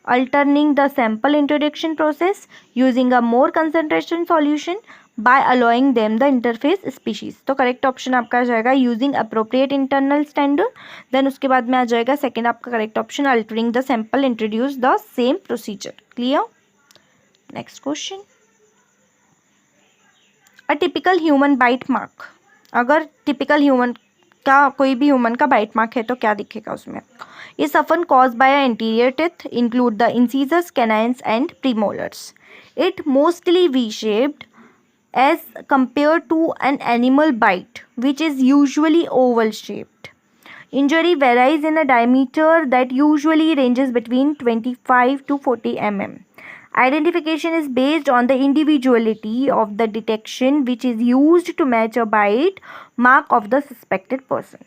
altering the sample introduction process, using a more concentration solution, by allowing them the interface species। तो correct option आपका आ जाएगा using appropriate internal standard. देन उसके बाद में आ जाएगा सेकेंड आपका correct option altering the sample introduce the same procedure. Clear. Next question, a typical human bite mark. अगर टिपिकल ह्यूमन का कोई भी ह्यूमन का बाइट मार्क है तो क्या दिखेगा उसमें? Is often caused by an anterior teeth, include the incisors, canines and premolars. It mostly V-shaped as compared to an animal bite, which is usually oval shaped. Injury varies in a diameter that usually ranges between 25 to 40 mm. Identification is based on the individuality of the detection, which is used to match a bite mark of the suspected person.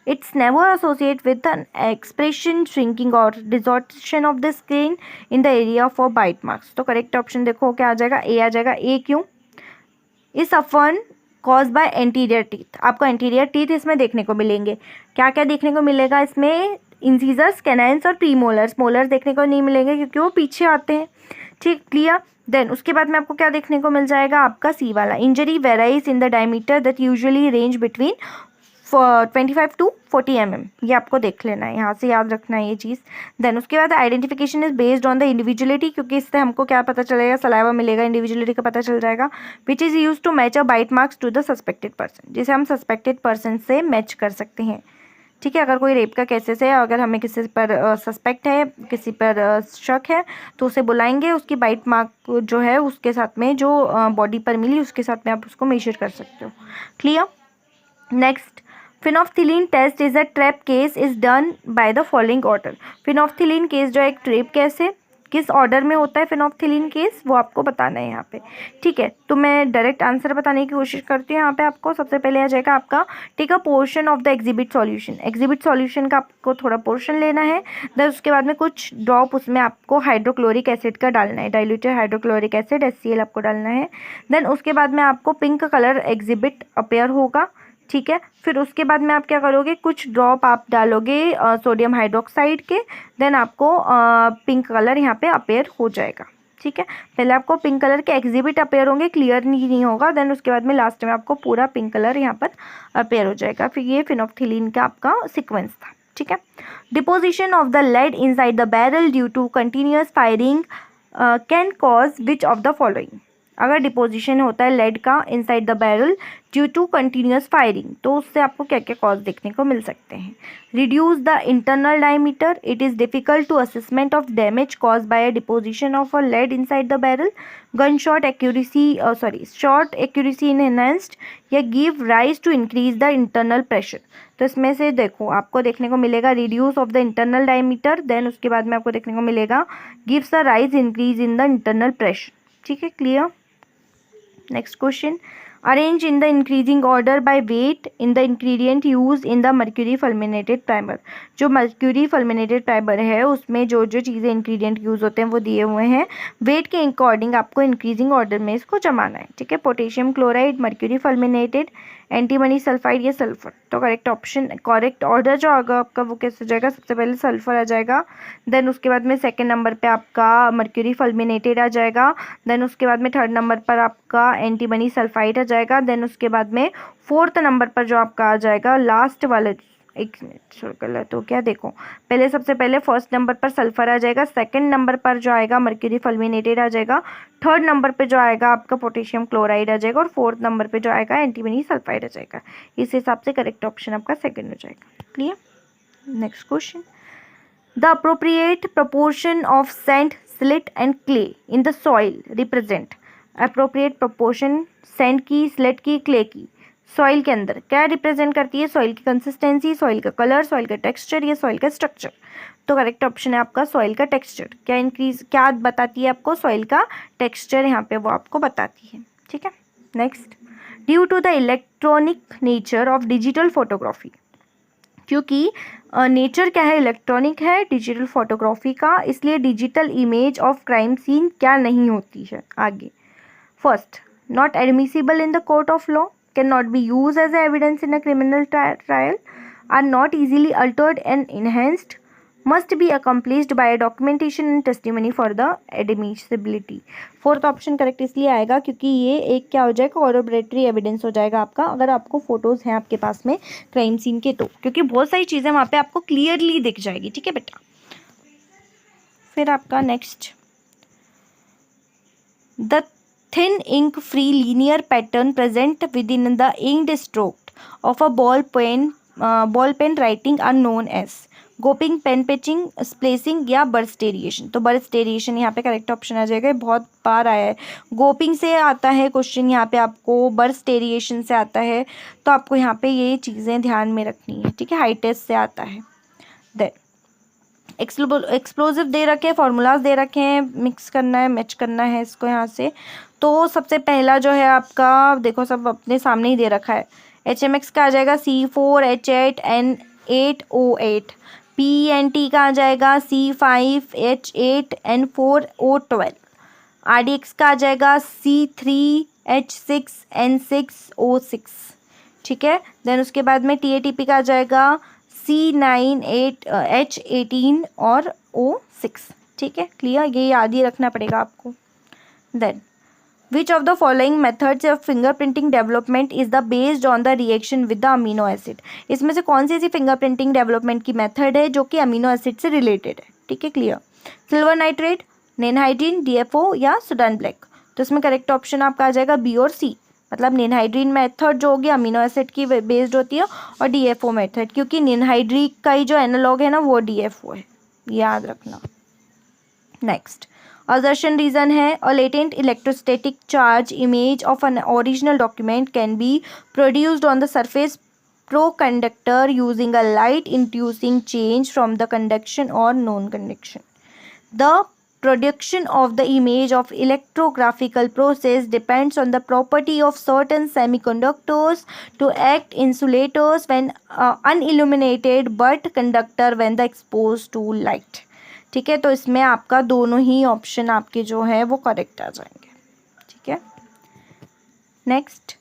It's never associated with an expression, shrinking or distortion of the skin in the area for bite marks। तो correct option देखो क्या आ जाएगा? ए आ जाएगा। ए क्यों? इस often cause by anterior teeth, आपको anterior teeth इसमें देखने को मिलेंगे। क्या क्या देखने को मिलेगा इसमें? इंसीजर्स, कैनाइन्स और प्रीमोलर्स। मोलर्स देखने को नहीं मिलेंगे क्योंकि वो पीछे आते हैं। ठीक, क्लियर। देन उसके बाद में आपको क्या देखने को मिल जाएगा? आपका सी वाला, injury varies in the diameter that usually range between 25 to 40 mm। ये आपको देख लेना है, यहाँ से याद रखना है ये चीज़। देन उसके बाद identification is based on the individuality, क्योंकि इससे हमको क्या पता चलेगा? सलाइवा मिलेगा, इंडिविजुअलिटी का पता चल जाएगा। Which is use to match a bite marks to the suspected person, जिसे हम सस्पेक्टेड पर्सन से मैच कर सकते हैं। ठीक है, अगर कोई रेप का केसेस है, अगर हमें किसी पर सस्पेक्ट है, किसी पर शक है, तो उसे बुलाएंगे, उसकी बाइट मार्क जो है उसके साथ में जो बॉडी पर मिली उसके साथ में आप उसको मेजर कर सकते हो। Clear. Next, phenolphthalein test is a trap case is done by the following order. Phenolphthalein case जो एक ट्रैप केस है, किस ऑर्डर में होता है फिनोफ्थिलीन केस वो आपको बताना है यहाँ पे। ठीक है, तो मैं डायरेक्ट आंसर बताने की कोशिश करती हूँ। यहाँ पे आपको सबसे पहले आ जाएगा आपका take a portion of the exhibit solution. Exhibit solution का आपको थोड़ा पोर्शन लेना है। देन उसके बाद में कुछ ड्रॉप उसमें आपको हाइड्रोक्लोरिक एसिड का डालना है, डाइल्यूटेड हाइड्रोक्लोरिक एसिड HCl आपको डालना है। देन उसके बाद में आपको पिंक कलर एग्जिबिट अपेयर होगा। ठीक है, फिर उसके बाद में आप क्या करोगे? कुछ ड्रॉप आप डालोगे सोडियम हाइड्रोक्साइड के, देन आपको पिंक कलर यहाँ पे अपेयर हो जाएगा। ठीक है, पहले आपको पिंक कलर के एग्जिबिट अपेयर होंगे, क्लियर नहीं होगा। देन उसके बाद में लास्ट में आपको पूरा पिंक कलर यहाँ पर अपेयर हो जाएगा। फिर ये फिनोफ्थिलीन का आपका सिक्वेंस था। ठीक है, deposition of the lead inside the barrel due to continuous firing can cause which of the following. अगर डिपोजिशन होता है लेड का inside the barrel due to continuous firing, तो उससे आपको क्या क्या कॉज देखने को मिल सकते हैं? Reduce the internal diameter, it is difficult to assessment of damage cause by a deposition of a lead inside the barrel, gun shot accuracy short accuracy in enhanced, या give rise to increase the internal pressure. तो इसमें से देखो आपको देखने को मिलेगा reduce of the internal diameter, then उसके बाद में आपको देखने को मिलेगा gives the rise increase in the internal pressure. ठीक है, clear. Next question, arrange in the increasing order by weight in the ingredient use in the mercury fulminated primer. जो मर्क्यूरी फल्मिनेटेड प्राइमर है उसमें जो जो चीज़ें इंग्रेडिएंट यूज होते हैं वो दिए हुए हैं। वेट के अकॉर्डिंग आपको इंक्रीजिंग ऑर्डर में इसको जमाना है। ठीक है, potassium chloride, mercury fulminated, antimony sulphide या सल्फर। तो करेक्ट ऑप्शन, करेक्ट ऑर्डर जो होगा आपका वो कैसे हो जाएगा, सबसे पहले सल्फर आ जाएगा, देन उसके बाद में सेकंड नंबर पे आपका मर्क्यूरी फल्मिनेटेड आ जाएगा, देन उसके बाद में थर्ड नंबर पर आपका एंटीमनी सल्फाइड आ जाएगा, देन उसके बाद में फोर्थ नंबर पर जो आपका आ जाएगा लास्ट वाले, एक मिनट गलत हो क्या, देखो पहले सबसे पहले फर्स्ट नंबर पर सल्फर आ जाएगा, सेकंड नंबर पर जो आएगा मर्क्यूरी फल्मिनेटेड आ जाएगा, थर्ड नंबर पे जो आएगा आपका पोटेशियम क्लोराइड आ जाएगा और फोर्थ नंबर पे जो आएगा एंटीमनी सल्फाइड आ जाएगा। इस हिसाब से करेक्ट ऑप्शन आपका सेकंड हो जाएगा। Clear. Next question, the appropriate proportion of sand, slit and clay in the soil represent. Appropriate proportion sand की, स्लिट की, क्ले की सॉइल के अंदर क्या रिप्रेजेंट करती है, सॉइल की कंसिस्टेंसी, सॉइल का कलर, सॉइल का टेक्सचर या सॉइल का स्ट्रक्चर। तो करेक्ट ऑप्शन है आपका सॉइल का टेक्सचर। क्या इंक्रीज, क्या बताती है आपको, सॉइल का टेक्सचर यहाँ पे वो आपको बताती है। ठीक है। Next, due to the electronic nature of digital photography, क्योंकि नेचर क्या है, इलेक्ट्रॉनिक है डिजिटल फोटोग्राफी का, इसलिए digital image of crime scene क्या नहीं होती है आगे। First, not admissible in the court of law, can not be use as evidence in a criminal trial, are not easily altered and enhanced, must be accomplished by documentation and testimony for the admissibility. Fourth option correct इसलिए आएगा क्योंकि ये एक क्या हो जाएगा, कॉरोबरेटरी evidence हो जाएगा आपका, अगर आपको फोटोज हैं आपके पास में क्राइम सीन के तो, क्योंकि बहुत सारी चीज़ें वहाँ पे आपको क्लियरली दिख जाएगी। ठीक है बेटा। फिर आपका next, the thin ink free linear pattern present with in the inked stroke of a ball pen writing are known as gooping, pen pitching, splicing या बर्स्ट वेरिएशन। तो बर्स्ट वेरिएशन यहाँ पे करेक्ट ऑप्शन आ जाएगा, बहुत बार आया है। गोपिंग से आता है क्वेश्चन यहाँ पे आपको, बर्स्ट वेरिएशन से आता है, तो आपको यहाँ पे ये चीज़ें ध्यान में रखनी है। ठीक है। हाई टेस्ट से आता है। देन एक्सप्लोजिव दे रखे हैं, फॉर्मूलाज दे रखे हैं, मिक्स करना है, मैच करना है इसको यहाँ से। तो सबसे पहला जो है आपका, देखो सब अपने सामने ही दे रखा है, HMX का आ जाएगा C4H8N8O8, PNT का आ जाएगा C5H8N4O12, RDX का आ जाएगा C3H6N6O6। ठीक है। देन उसके बाद में TATP का आ जाएगा C9H18 और O6। ठीक है। क्लियर, ये याद ही रखना पड़ेगा आपको। Then which of the following methods of fingerprinting development is the based on the reaction with the amino acid. इसमें से कौन सी ऐसी फिंगरप्रिंटिंग डेवलपमेंट की मेथड है जो कि अमीनो एसिड से रिलेटेड है। ठीक है। क्लियर। सिल्वर नाइट्रेट, नेनहाइड्रीन, DFO या सुडान ब्लैक। तो इसमें करेक्ट ऑप्शन आपका आ जाएगा B और C, मतलब नेनहाइड्रीन मेथड जो होगी अमीनो एसिड की बेस्ड होती है, और DFO मेथड, क्योंकि नेनहाइड्रीन का ही जो एनालॉग है ना वो DFO है, याद रखना। नेक्स्ट, assertion reason है, a latent electrostatic charge image of an original document can be produced on the surface pro-conductor using a light inducing change from the conduction or non-conduction. The production of the image of electrographical process depends on the property of certain semiconductors to act insulators when unilluminated but conductor when the exposed to light. ठीक है। तो इसमें आपका दोनों ही option आपके जो है वो करेक्ट आ जाएंगे। ठीक है। Next,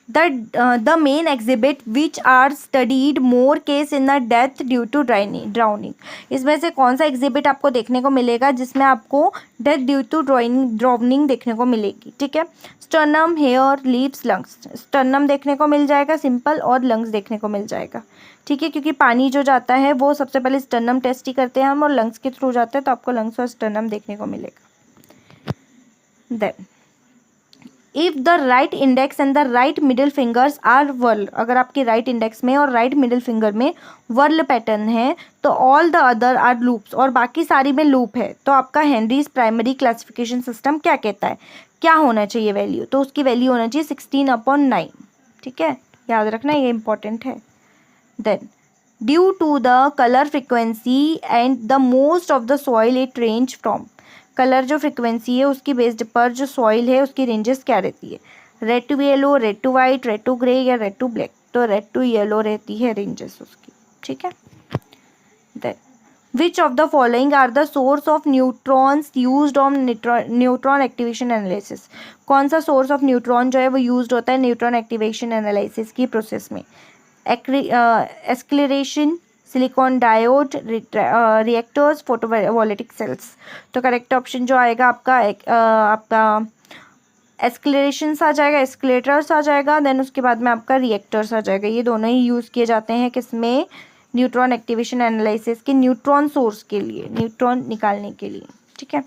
the main exhibit which are studied more case in the death due to drowning. इसमें से कौन सा एग्जिबिट आपको देखने को मिलेगा जिसमें आपको डेथ ड्यू टू ड्राउनिंग देखने को मिलेगी। ठीक है। Sternum, hair, leaves, lungs. Sternum देखने को मिल जाएगा सिंपल, और लंग्स देखने को मिल जाएगा। ठीक है। क्योंकि पानी जो जाता है वो सबसे पहले स्टर्नम टेस्ट ही करते हैं हम, और लंग्स के थ्रू जाते हैं, तो आपको लंग्स और स्टर्नम देखने को मिलेगा। Then if the right index and the right middle fingers are whorl, अगर आपके राइट इंडेक्स में और राइट मिडिल फिंगर में वर्ल पैटर्न है तो all the other are loops, और बाकी सारी में लूप है, तो आपका हेनरीज प्राइमरी क्लासिफिकेशन सिस्टम क्या कहता है, क्या होना चाहिए वैल्यू, तो उसकी वैल्यू होना चाहिए 16/9। ठीक है। याद रखना, ये इंपॉर्टेंट है। Then, due to the color frequency and the most of the soil it range from, colour जो फ्रिक्वेंसी है उसकी बेस्ड पर जो सॉइल है उसकी रेंजेस क्या रहती है, red to yellow, red to white, red to grey या रेड टू ब्लैक। तो रेड टू येलो रहती है रेंजेस उसकी। ठीक है। Then which of the following are the source of neutrons used on neutron activation analysis. कौन सा source of neutron जो है वो यूज्ड होता है न्यूट्रॉन एक्टिवेशन एनालिसिस की प्रोसेस में? Acceleration, silicon diode, reactors, photovoltaic cells. तो करेक्ट ऑप्शन जो आएगा आपका आपका एस्केलेरेशंस आ जाएगा, एस्केलेटर्स आ जाएगा, देन उसके बाद में आपका रिएक्टर्स आ जाएगा। ये दोनों ही यूज़ किए जाते हैं किसमें? न्यूट्रॉन एक्टिवेशन एनालिसिस के न्यूट्रॉन सोर्स के लिए, न्यूट्रॉन निकालने के लिए। ठीक है,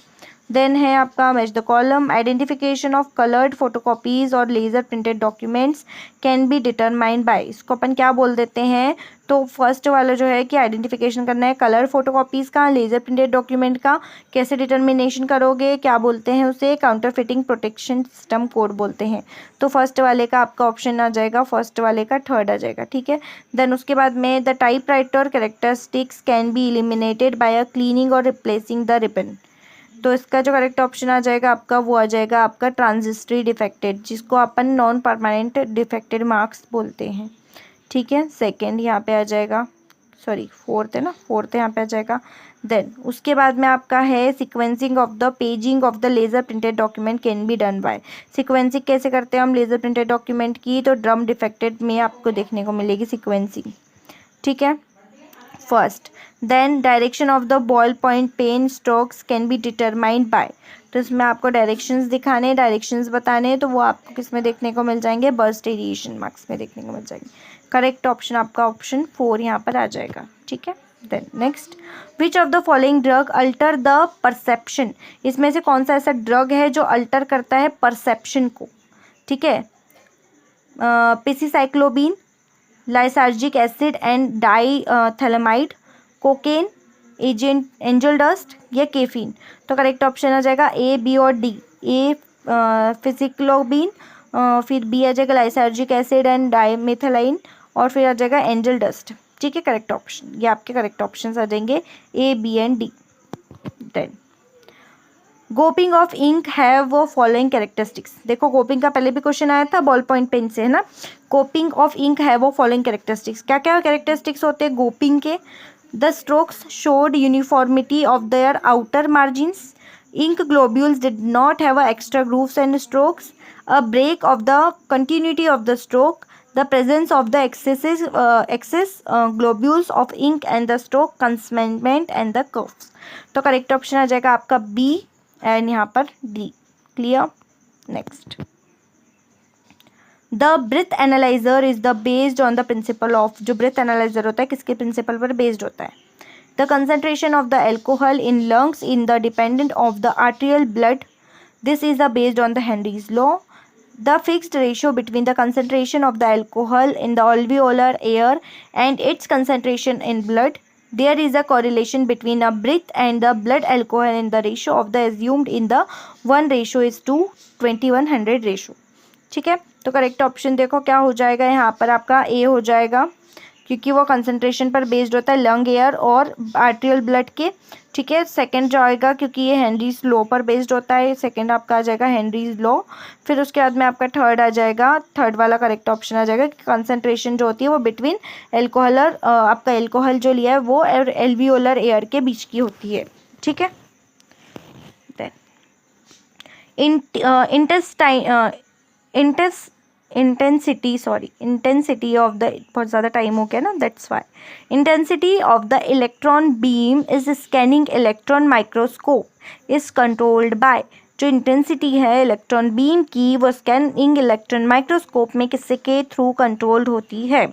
देन है आपका match the column. Identification of coloured photocopies और laser printed documents can be determined by. इसको अपन क्या बोल देते हैं? तो फर्स्ट वाला जो है कि आइडेंटिफिकेशन करना है कलर फोटोकॉपीज़ का, लेजर प्रिंटेड डॉक्यूमेंट का। कैसे डिटर्मिनेशन करोगे? क्या बोलते हैं उसे? काउंटरफिटिंग प्रोटेक्शन सिस्टम कोड बोलते हैं। तो फर्स्ट वाले का आपका ऑप्शन आ जाएगा, फर्स्ट वाले का थर्ड आ जाएगा। ठीक है, देन उसके बाद में the type writer characteristics can be eliminated bye a cleaning और रिप्लेसिंग द रिबन। तो इसका जो करेक्ट ऑप्शन आ जाएगा आपका वो आ जाएगा आपका ट्रांजिस्टरी डिफेक्टेड, जिसको अपन नॉन परमानेंट डिफेक्टेड मार्क्स बोलते हैं। ठीक है, सेकंड यहाँ पे आ जाएगा, सॉरी फोर्थ है ना, फोर्थ यहाँ पे आ जाएगा। देन उसके बाद में आपका है sequencing of the paging of the laser printed document can be done by. Sequencing कैसे करते हैं हम लेजर प्रिंटेड डॉक्यूमेंट की? तो ड्रम डिफेक्टेड में आपको देखने को मिलेगी सिक्वेंसिंग। ठीक है, first. Then direction of the ball point pen strokes can be determined by. तो इसमें आपको डायरेक्शंस दिखाने, डायरेक्शंस बताने, तो वो आपको किस में देखने को मिल जाएंगे? बर्स्ट रेडिएशन मार्क्स में देखने को मिल जाएंगे। करेक्ट ऑप्शन आपका ऑप्शन 4 यहाँ पर आ जाएगा। ठीक है, then next, which of the following drug alter the perception. इसमें से कौन सा ऐसा ड्रग है जो अल्टर करता है परसेप्शन को? ठीक है, psilocybin, lysergic acid and diethylamide, cocaine, agent angel dust या केफीन। तो करेक्ट ऑप्शन आ जाएगा ए, बी और डी। ए फिजिक्लोबिन, फिर बी आ जाएगा लाइसर्जिक एसिड एंड डाईमेथिलाइन, और फिर आ जाएगा एंजल डस्ट। ठीक है, करेक्ट ऑप्शन ये आपके करेक्ट ऑप्शन आ जाएंगे A, B and D. Then gooping of ink have following characteristics. देखो गोपिंग का पहले भी क्वेश्चन आया था बॉल पॉइंट पेन से, है ना। Gooping of ink have following characteristics. क्या क्या कैरेक्टरिस्टिक्स होते हैं गोपिंग के? The strokes showed uniformity of their outer margins, ink globules did not have extra grooves and strokes, a break of the continuity of the stroke, the presence of the excess globules of ink and the stroke concealment and the curves। तो correct option आ जाएगा आपका B and यहाँ पर D. Clear, next. The breath analyser is the based on the principle of. जो breath analyser होता है किसके प्रिंसिपल पर बेस्ड होता है? The concentration of the alcohol in lungs in the dependent of the arterial blood, this is the based on the Henry's law. The fixed ratio between the concentration of the alcohol in the alveolar air and its concentration in blood, there is a correlation between a breath and the blood alcohol in the ratio of the assumed in the 1 ratio is to 2100 ratio। ठीक है, तो correct option देखो क्या हो जाएगा यहाँ पर आपका ए हो जाएगा, क्योंकि वो कंसंट्रेशन पर बेस्ड होता है लंग एयर और आर्टेरियल ब्लड के। ठीक है, सेकंड जो आएगा क्योंकि ये हेनरीज लॉ पर बेस्ड होता है, सेकंड आपका आ जाएगा हेनरीज लॉ। फिर उसके बाद में आपका थर्ड आ जाएगा, थर्ड वाला करेक्ट ऑप्शन आ जाएगा कि कंसंट्रेशन जो होती है वो बिटवीन एल्कोहलर आपका एल्कोहल जो लिया है वो और एल्वियोलर एयर के बीच की होती है। ठीक है, देन इंटेंसिटी ऑफ द, बहुत ज़्यादा टाइम हो गया ना, that's why. Intensity of the electron beam is scanning electron microscope is controlled by. जो इंटेंसिटी है इलेक्ट्रॉन बीम की वो स्कैनिंग इलेक्ट्रॉन माइक्रोस्कोप में किससे के थ्रू कंट्रोल्ड होती है?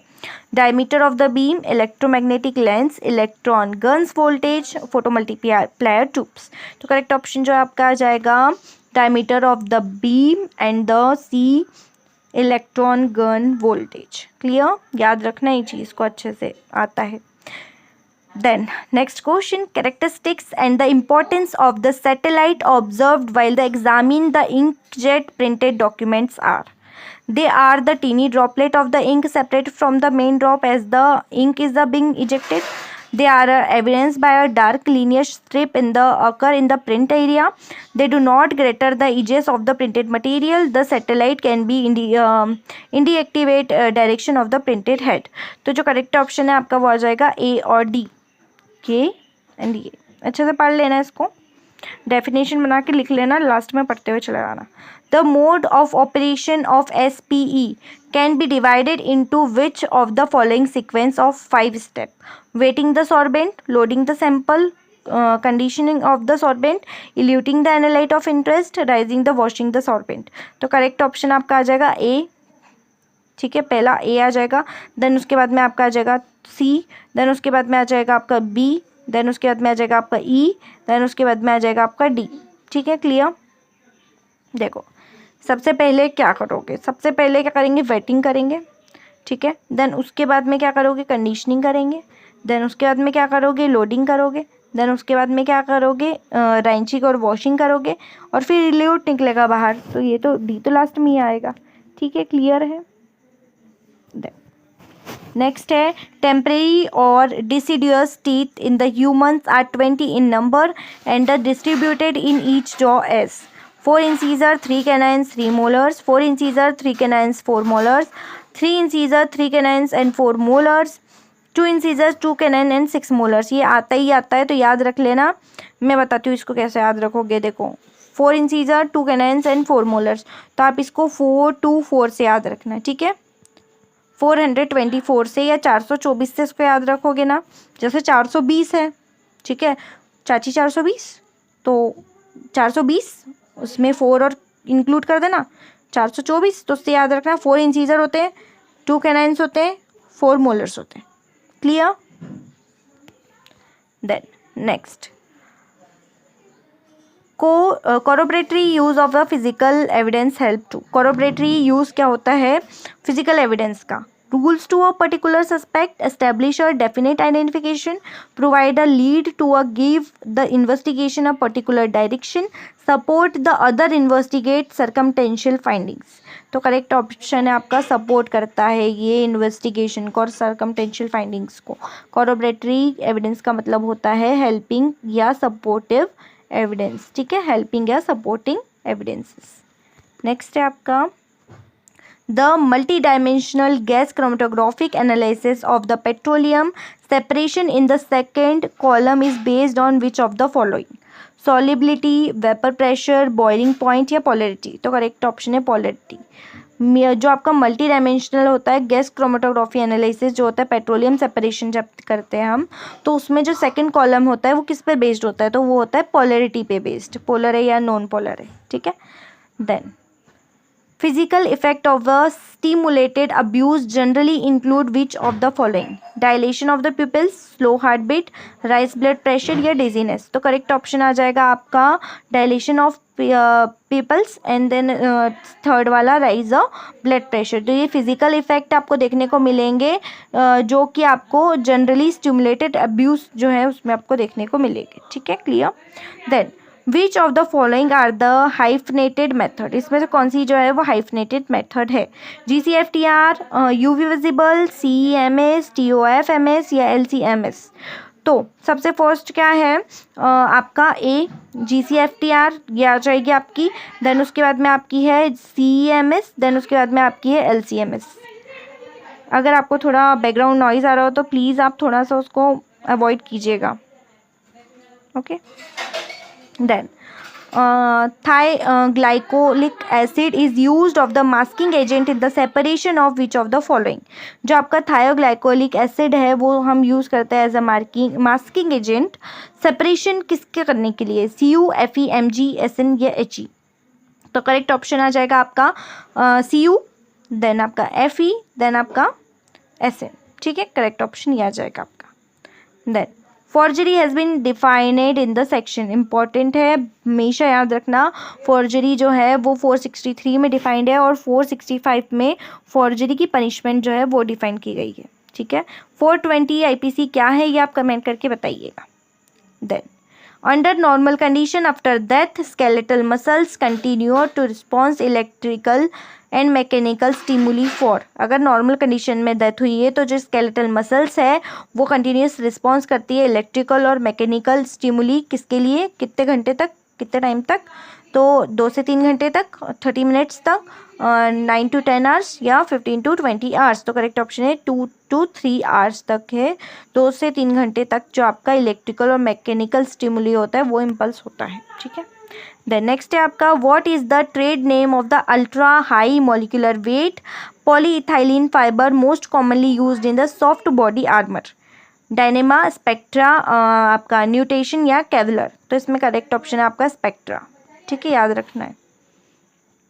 Diameter of the beam, electromagnetic lens, electron guns voltage, photo multiplier tubes. तो करेक्ट ऑप्शन जो आपका आ जाएगा diameter of the beam and the C electron gun voltage. Clear, याद रखना ये चीज़ को अच्छे से आता है। Then next question, characteristics and the importance of the satellite observed while the examine the inkjet printed documents are. They are the teeny droplet of the ink separated from the main drop as the ink is being ejected. They are evidenced by a dark linear strip in the occur in the print area. They do not glitter the edges of the printed material. The satellite can be indeactivate direction of the printed head। तो जो correct option है आपका वो आ जाएगा ए और D. के and ये अच्छे से पढ़ लेना, इसको डेफिनेशन बना के लिख लेना, लास्ट में पढ़ते हुए चले जाना। The mode of operation of SPE can be divided into which of the following sequence of 5 step? Waiting the sorbent, loading the sample, conditioning of the sorbent, eluting the analyte of interest, rising the washing the sorbent. तो correct option आपका आ जाएगा ए, ठीक है, पहला ए आ जाएगा। Then उसके बाद में आपका आ जाएगा सी, देन उसके बाद में आ जाएगा आपका बी, देन उसके बाद में आ जाएगा आपका ई, देन उसके बाद में आ जाएगा आपका डी। ठीक है, क्लियर? देखो सबसे पहले क्या करोगे, सबसे पहले क्या करेंगे, वेटिंग करेंगे, ठीक है। देन उसके बाद में क्या करोगे, कंडीशनिंग करेंगे। देन उसके बाद में क्या करोगे, लोडिंग करोगे। देन उसके बाद में क्या करोगे, राइंचिंग और वॉशिंग करोगे, और फिर इल्यूट निकलेगा बाहर। तो ये तो डी तो लास्ट में ही आएगा। ठीक है, क्लियर है? नेक्स्ट है टेम्परेरी और deciduous teeth in the humans are 20 in number and the distributed in each jaw as 4 incisor 3 canines 3 molars, 4 incisor 3 canines 4 molars, 3 incisor 3 canines and 4 molars, 2 incisors 2 canine and 6 molars। ये आता ही आता है तो याद रख लेना। मैं बताती हूँ इसको कैसे याद रखोगे। देखो 4 incisor 2 canines and 4 molars, तो आप इसको 424 से याद रखना, ठीक है। 424 से या 424 से इसको याद रखोगे ना। जैसे 420 है, ठीक है चाची, 420 तो 420 उसमें 4 और इंक्लूड कर देना, 424। तो उससे याद रखना 4 इंसीजर होते हैं, 2 कैनाइन्स होते हैं, 4 मोलर्स होते हैं। Clear? Then next, corroboratory use of the physical evidence help to. Corroboratory use क्या होता है, फिजिकल एविडेंस का। Rules to a particular suspect, establish a definite identification, provide a lead to a give the investigation a particular direction, support the other investigate circumstantial findings. तो correct option है आपका support करता है ये investigation को और circumstantial findings को। कोरोबरेटरी evidence का मतलब होता है हेल्पिंग या सपोर्टिव एविडेंस, ठीक है, हेल्पिंग या सपोर्टिंग एविडेंसेस। नेक्स्ट है आपका the multi dimensional gas chromatographic analysis of the petroleum separation in the second column is based on which of the following? Solubility, vapour pressure, boiling point या polarity. तो correct option है polarity. जो आपका multi dimensional होता है gas chromatography analysis जो होता है पेट्रोलियम सेपरेशन जब करते हैं हम, तो उसमें जो सेकंड कॉलम होता है वो किस पे बेस्ड होता है, तो वो होता है पोलैरिटी पे बेस्ड, पोलर है या नॉन पोलर है, ठीक है। Then physical effect of the stimulated abuse generally include which of the following? Dilation of the pupils, slow heart beat, rise blood pressure या डिजीनेस। तो करेक्ट ऑप्शन आ जाएगा आपका dilation of pupils and then third वाला rise of blood pressure. तो ये physical effect आपको देखने को मिलेंगे जो कि आपको जनरली स्टिमुलेटेड अब्यूज जो है उसमें आपको देखने को मिलेंगे, ठीक है, clear. Then which of the following are the hyphenated method? इसमें से कौन सी जो है वो हाइफनेटेड मेथड है? GCFTR, UV visible, CEMS, TOFMS या LCMS। तो सबसे फर्स्ट क्या है आपका ए GCFTR, ये आ जाएगी आपकी। देन उसके बाद में आपकी है CEMS, देन उसके बाद में आपकी है LCMS। अगर आपको थोड़ा बैकग्राउंड नॉइज़ आ रहा हो तो प्लीज़ आप थोड़ा सा उसको अवॉइड कीजिएगा, okay. Then thioglycolic acid is used of the masking agent in the separation of which of the following? जो आपका thioglycolic acid है वो हम यूज़ करते हैं as a masking agent separation किसके करने के लिए? CU, FE, MG, SN या HE। तो करेक्ट ऑप्शन आ जाएगा आपका CU, देन आपका FE, देन आपका SN, ठीक है, करेक्ट ऑप्शन ये आ जाएगा आपका। Then forgery has been defined in the section, important है हमेशा याद रखना। फॉर्जरी जो है वो 463 में डिफाइंड है और 465 में फॉर्जरी की पनिशमेंट जो है वो डिफाइन की गई है, ठीक है। 420 IPC क्या है ये आप कमेंट करके बताइएगा। Then under normal condition after death skeletal muscles continue to response electrical and mechanical stimuli for. अगर नॉर्मल कंडीशन में डेथ हुई है तो जो स्केलेटल मसल्स है वो कंटिन्यूस रिस्पॉन्स करती है इलेक्ट्रिकल और मैकेनिकल स्टिमुली किसके लिए, कितने घंटे तक, कितने टाइम तक? तो 2 से 3 घंटे तक, 30 मिनट्स तक, 9 to 10 आवर्स या 15 to 20 आवर्स। तो करेक्ट ऑप्शन है 2 to 3 आवर्स तक है। 2 से 3 घंटे तक जो आपका इलेक्ट्रिकल और मैकेनिकल स्टिमुली होता है वो इम्पल्स होता है, ठीक है। देन नेक्स्ट है आपका, what is the trade name of the ultra high molecular weight polyethylene fibre most commonly used in the soft body armour? Dyneema, spectra, आपका न्यूटेशन या केवलर? तो इसमें करेक्ट ऑप्शन है आपका स्पेक्ट्रा, ठीक है, याद रखना है।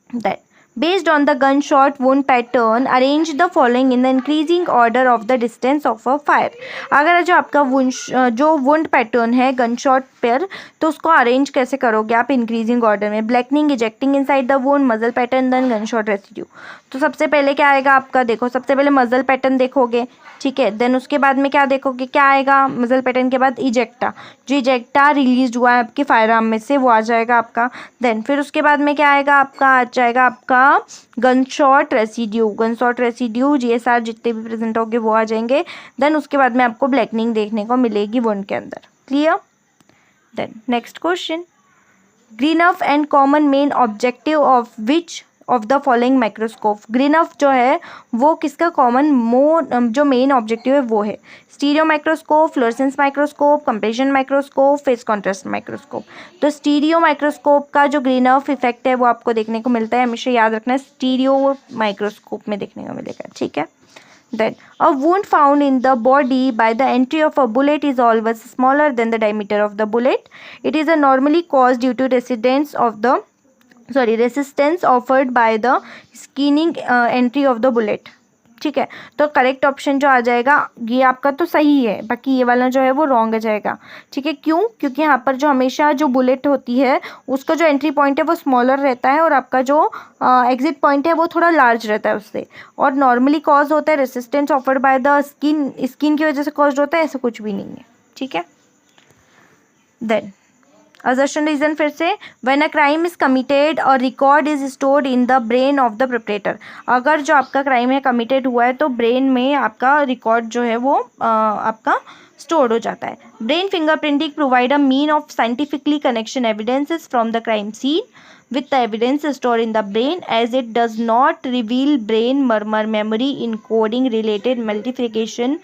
Then, based on the gunshot wound pattern, arrange the following in the increasing order of the distance of a fire. अगर जो आपका जो वुंड पैटर्न है गनशॉट पर, तो उसको अरेंज कैसे करोगे आप इंक्रीजिंग ऑर्डर में? Blackening, ejecting inside the wound, मजल पैटर्न, देन गनशॉट रेसिड्यू। तो सबसे पहले क्या आएगा आपका, देखो सबसे पहले मजल पैटर्न देखोगे, ठीक है। देन उसके बाद में क्या देखोगे, क्या आएगा मजल पैटर्न के बाद? इजेक्टा, जो इजेक्टा रिलीज हुआ है आपके फायर आर्म में से वो आ जाएगा आपका। देन फिर उसके बाद में क्या आएगा आपका, आ जाएगा आपका gunshot residue. Gunshot residue GSR जितने भी प्रेजेंट होंगे वो आ जाएंगे। देन उसके बाद में आपको ब्लैकनिंग देखने को मिलेगी वुंड के अंदर, clear. Then next question, Greenough and common main objective of which of the following microscope? Greenough जो है वो किसका कॉमन जो मेन ऑब्जेक्टिव है वो है? Stereo microscope, fluorescence microscope, compression microscope, face contrast microscope. तो स्टीरियो माइक्रोस्कोप का जो ग्रीनफ इफेक्ट है वो आपको देखने को मिलता है, हमेशा याद रखना है, स्टीरियो माइक्रोस्कोप में देखने को मिलेगा, ठीक है। Then, a wound found in the body by the entry of a bullet is always smaller than the diameter of the bullet. It is normally caused due to resistance offered by the skinning entry of the bullet, ठीक है। तो correct option जो आ जाएगा ये आपका तो सही है, बाकी ये वाला जो है वो रॉन्ग आ जाएगा, ठीक है। क्यों? क्योंकि यहाँ पर जो हमेशा जो बुलेट होती है उसका जो एंट्री पॉइंट है वो स्मॉलर रहता है और आपका जो एग्जिट पॉइंट है वो थोड़ा लार्ज रहता है उससे, और नॉर्मली कॉज होता है resistance offered by the skin की वजह से कॉज होता है, ऐसा कुछ भी नहीं है, ठीक है। देन असर्शन रीजन फिर से, when a crime is committed और record is stored in the brain of the perpetrator. अगर जो आपका क्राइम है कमिटेड हुआ है तो ब्रेन में आपका रिकॉर्ड जो है वो आपका स्टोर हो जाता है। Brain fingerprinting provide a mean of scientifically connection evidences from the crime scene with the evidence stored in the brain, as it does not reveal brain memory encoding related multiplication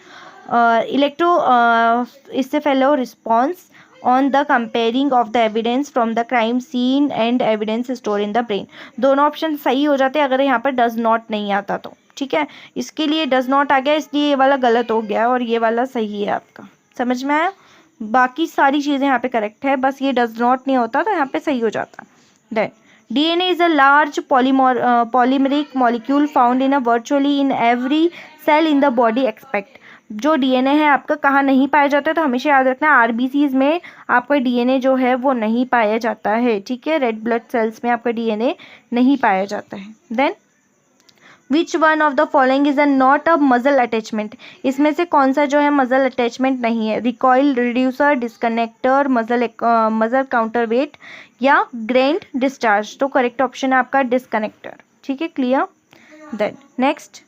electroencephalo response on the comparing of the evidence from the crime scene and evidence stored in the brain। दोनों option सही हो जाते हैं अगर यहाँ पर does not नहीं आता तो, ठीक है। इसके लिए does not आ गया इसलिए ये वाला गलत हो गया और ये वाला सही है आपका, समझ में आया? बाकी सारी चीज़ें यहाँ पे करेक्ट है, बस ये does not नहीं होता तो यहाँ पे सही हो जाता। Then DNA is a large polymeric molecule found in a virtually in every cell in the body except। जो DNA है आपका कहाँ नहीं पाया जाता है, तो हमेशा याद रखना RBCs में आपका DNA जो है वो नहीं पाया जाता है, ठीक है। रेड ब्लड सेल्स में आपका DNA नहीं पाया जाता है। Then which one of the following is a not a muzzle attachment? इसमें से कौन सा जो है मजल अटैचमेंट नहीं है? Recoil reducer, disconnector, muzzle counter weight या ग्रेंड डिस्चार्ज? तो करेक्ट ऑप्शन है आपका डिस्कनेक्टर, ठीक है, clear. Then next,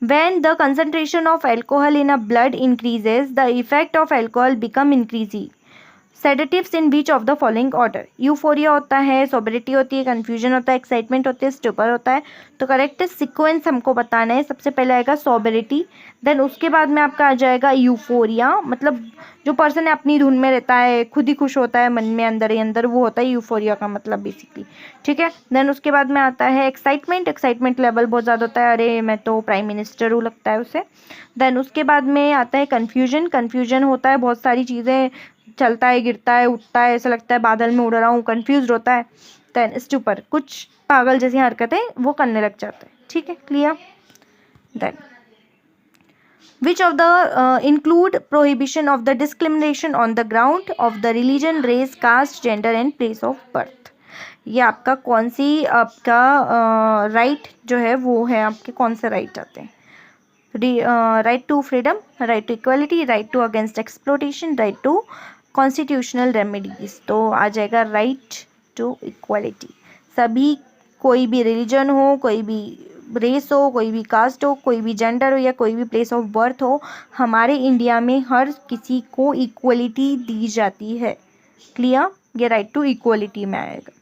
when the concentration of alcohol in a blood increases, the effect of alcohol become increasing। Sedatives in beach of the following order? Euphoria होता है, सोबरिटी होती है, confusion होता है, एक्साइटमेंट होती है, स्टुपर होता है। तो करेक्ट सीक्वेंस हमको बताना है, सबसे पहले आएगा सोबरिटी, देन उसके बाद में आपका आ जाएगा यूफोरिया, मतलब जो पर्सन अपनी धुन में रहता है, खुद ही खुश होता है मन में अंदर ही अंदर, वो होता है यूफोरिया का मतलब बेसिकली, ठीक है। देन उसके बाद में आता है एक्साइटमेंट, एक्साइटमेंट लेवल बहुत ज़्यादा होता है, अरे मैं तो प्राइम मिनिस्टर हूँ लगता है उसे। देन उसके बाद में आता है कन्फ्यूजन, कन्फ्यूजन होता है बहुत सारी चीज़ें, चलता है, गिरता है, उठता है, ऐसा लगता है बादल में उड़ रहा हूँ, कंफ्यूज होता है। देन स्टुपर, कुछ पागल जैसी हरकतें वो करने लग जाते हैं, ठीक है, clear. Then which of the include prohibition of the discrimination on the ground of the religion, race, caste, gender and place of birth? ये आपका कौन सी आपका राइट जो है वो है, आपके कौन से राइट आते हैं? Right to freedom, right to equality, right to against exploitation, right to constitutional remedies. तो आ जाएगा राइट टू इक्वालिटी। सभी, कोई भी रिलीजन हो, कोई भी रेस हो, कोई भी कास्ट हो, कोई भी जेंडर हो या कोई भी प्लेस ऑफ बर्थ हो, हमारे इंडिया में हर किसी को इक्वलिटी दी जाती है, क्लियर। ये राइट टू इक्वलिटी में आएगा।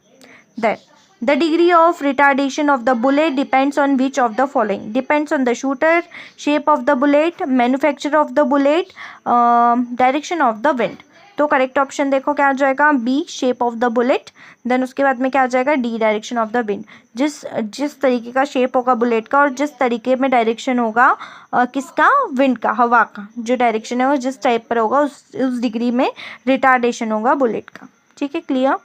Then the degree of retardation of the bullet depends on which of the following? Depends on the shooter, shape of the bullet, manufacturer of the bullet, direction of the wind. तो correct option देखो क्या आ जाएगा, B shape of the bullet. Then उसके बाद में क्या आ जाएगा, D direction of the wind. जिस तरीके का शेप होगा बुलेट का और जिस तरीके में डायरेक्शन होगा किसका, विंड का, हवा का जो डायरेक्शन है वो जिस टाइप पर होगा उस डिग्री में रिटार्डेशन होगा बुलेट का. ठीक है, क्लियर.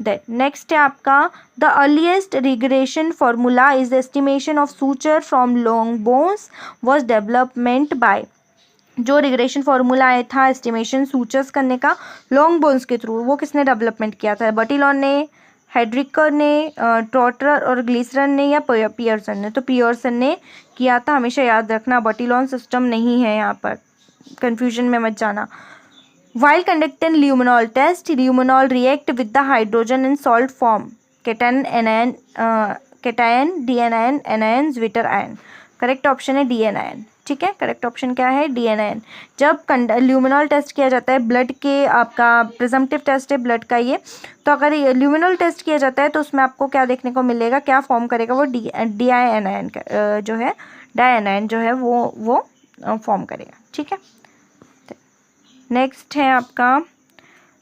देन नेक्स्ट है आपका, the earliest regression formula is the estimation of suture from long bones was development bye. जो रिग्रेशन फॉर्मूला आया था एस्टिमेशन सूचर्स करने का लॉन्ग बोन्स के थ्रू, वो किसने डेवलपमेंट किया था, बर्टिलॉन ने, हेड्रिकर ने, ट्रॉटर और ग्लिसरन ने या पियर्सन ने. तो पियर्सन ने किया था, हमेशा याद रखना, बर्टिलॉन सिस्टम नहीं है यहाँ पर, कंफ्यूजन में मत जाना. While conducting luminol test, luminol react with the hydrogen and salt form cation, anion, cation, D-anion, anion, Zwitter ion. Correct option है डी एनायन. ठीक है, करेक्ट ऑप्शन क्या है, डी एनायन. जब ल्यूमिनॉल टेस्ट किया जाता है ब्लड के, आपका प्रिजम्पटिव टेस्ट है ब्लड का ये, तो अगर ल्यूमिनॉल टेस्ट किया जाता है तो उसमें आपको क्या देखने को मिलेगा, क्या फॉर्म करेगा वो, डी आई एनायन जो है, डाई एनायन जो है वो फॉर्म करेगा. ठीक है. नेक्स्ट है आपका,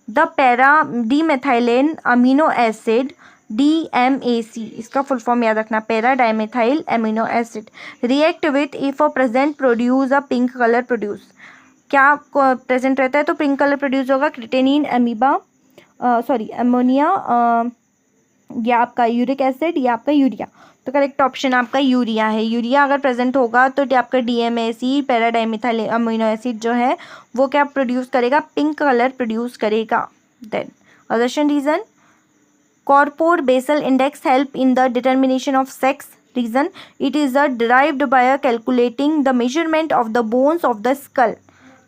the para dimethylene amino acid DMAC, इसका फुल फॉर्म याद रखना, para dimethyl amino acid, react with if a present produce a pink colour produce. क्या प्रेजेंट रहता है तो पिंक कलर प्रोड्यूस होगा, क्रिटेनिन, अमीबा, अमोनिया, या आपका यूरिक एसिड या आपका यूरिया. तो करेक्ट ऑप्शन आपका यूरिया है. यूरिया अगर प्रेजेंट होगा तो आपका DMAC पैराडाइमेथाइल अमीनो एसिड जो है वो क्या प्रोड्यूस करेगा, पिंक कलर प्रोड्यूस करेगा. Then assertion reason, corpor basal index help in the determination of sex. Reason, it is derived by calculating the measurement of the bones of the skull.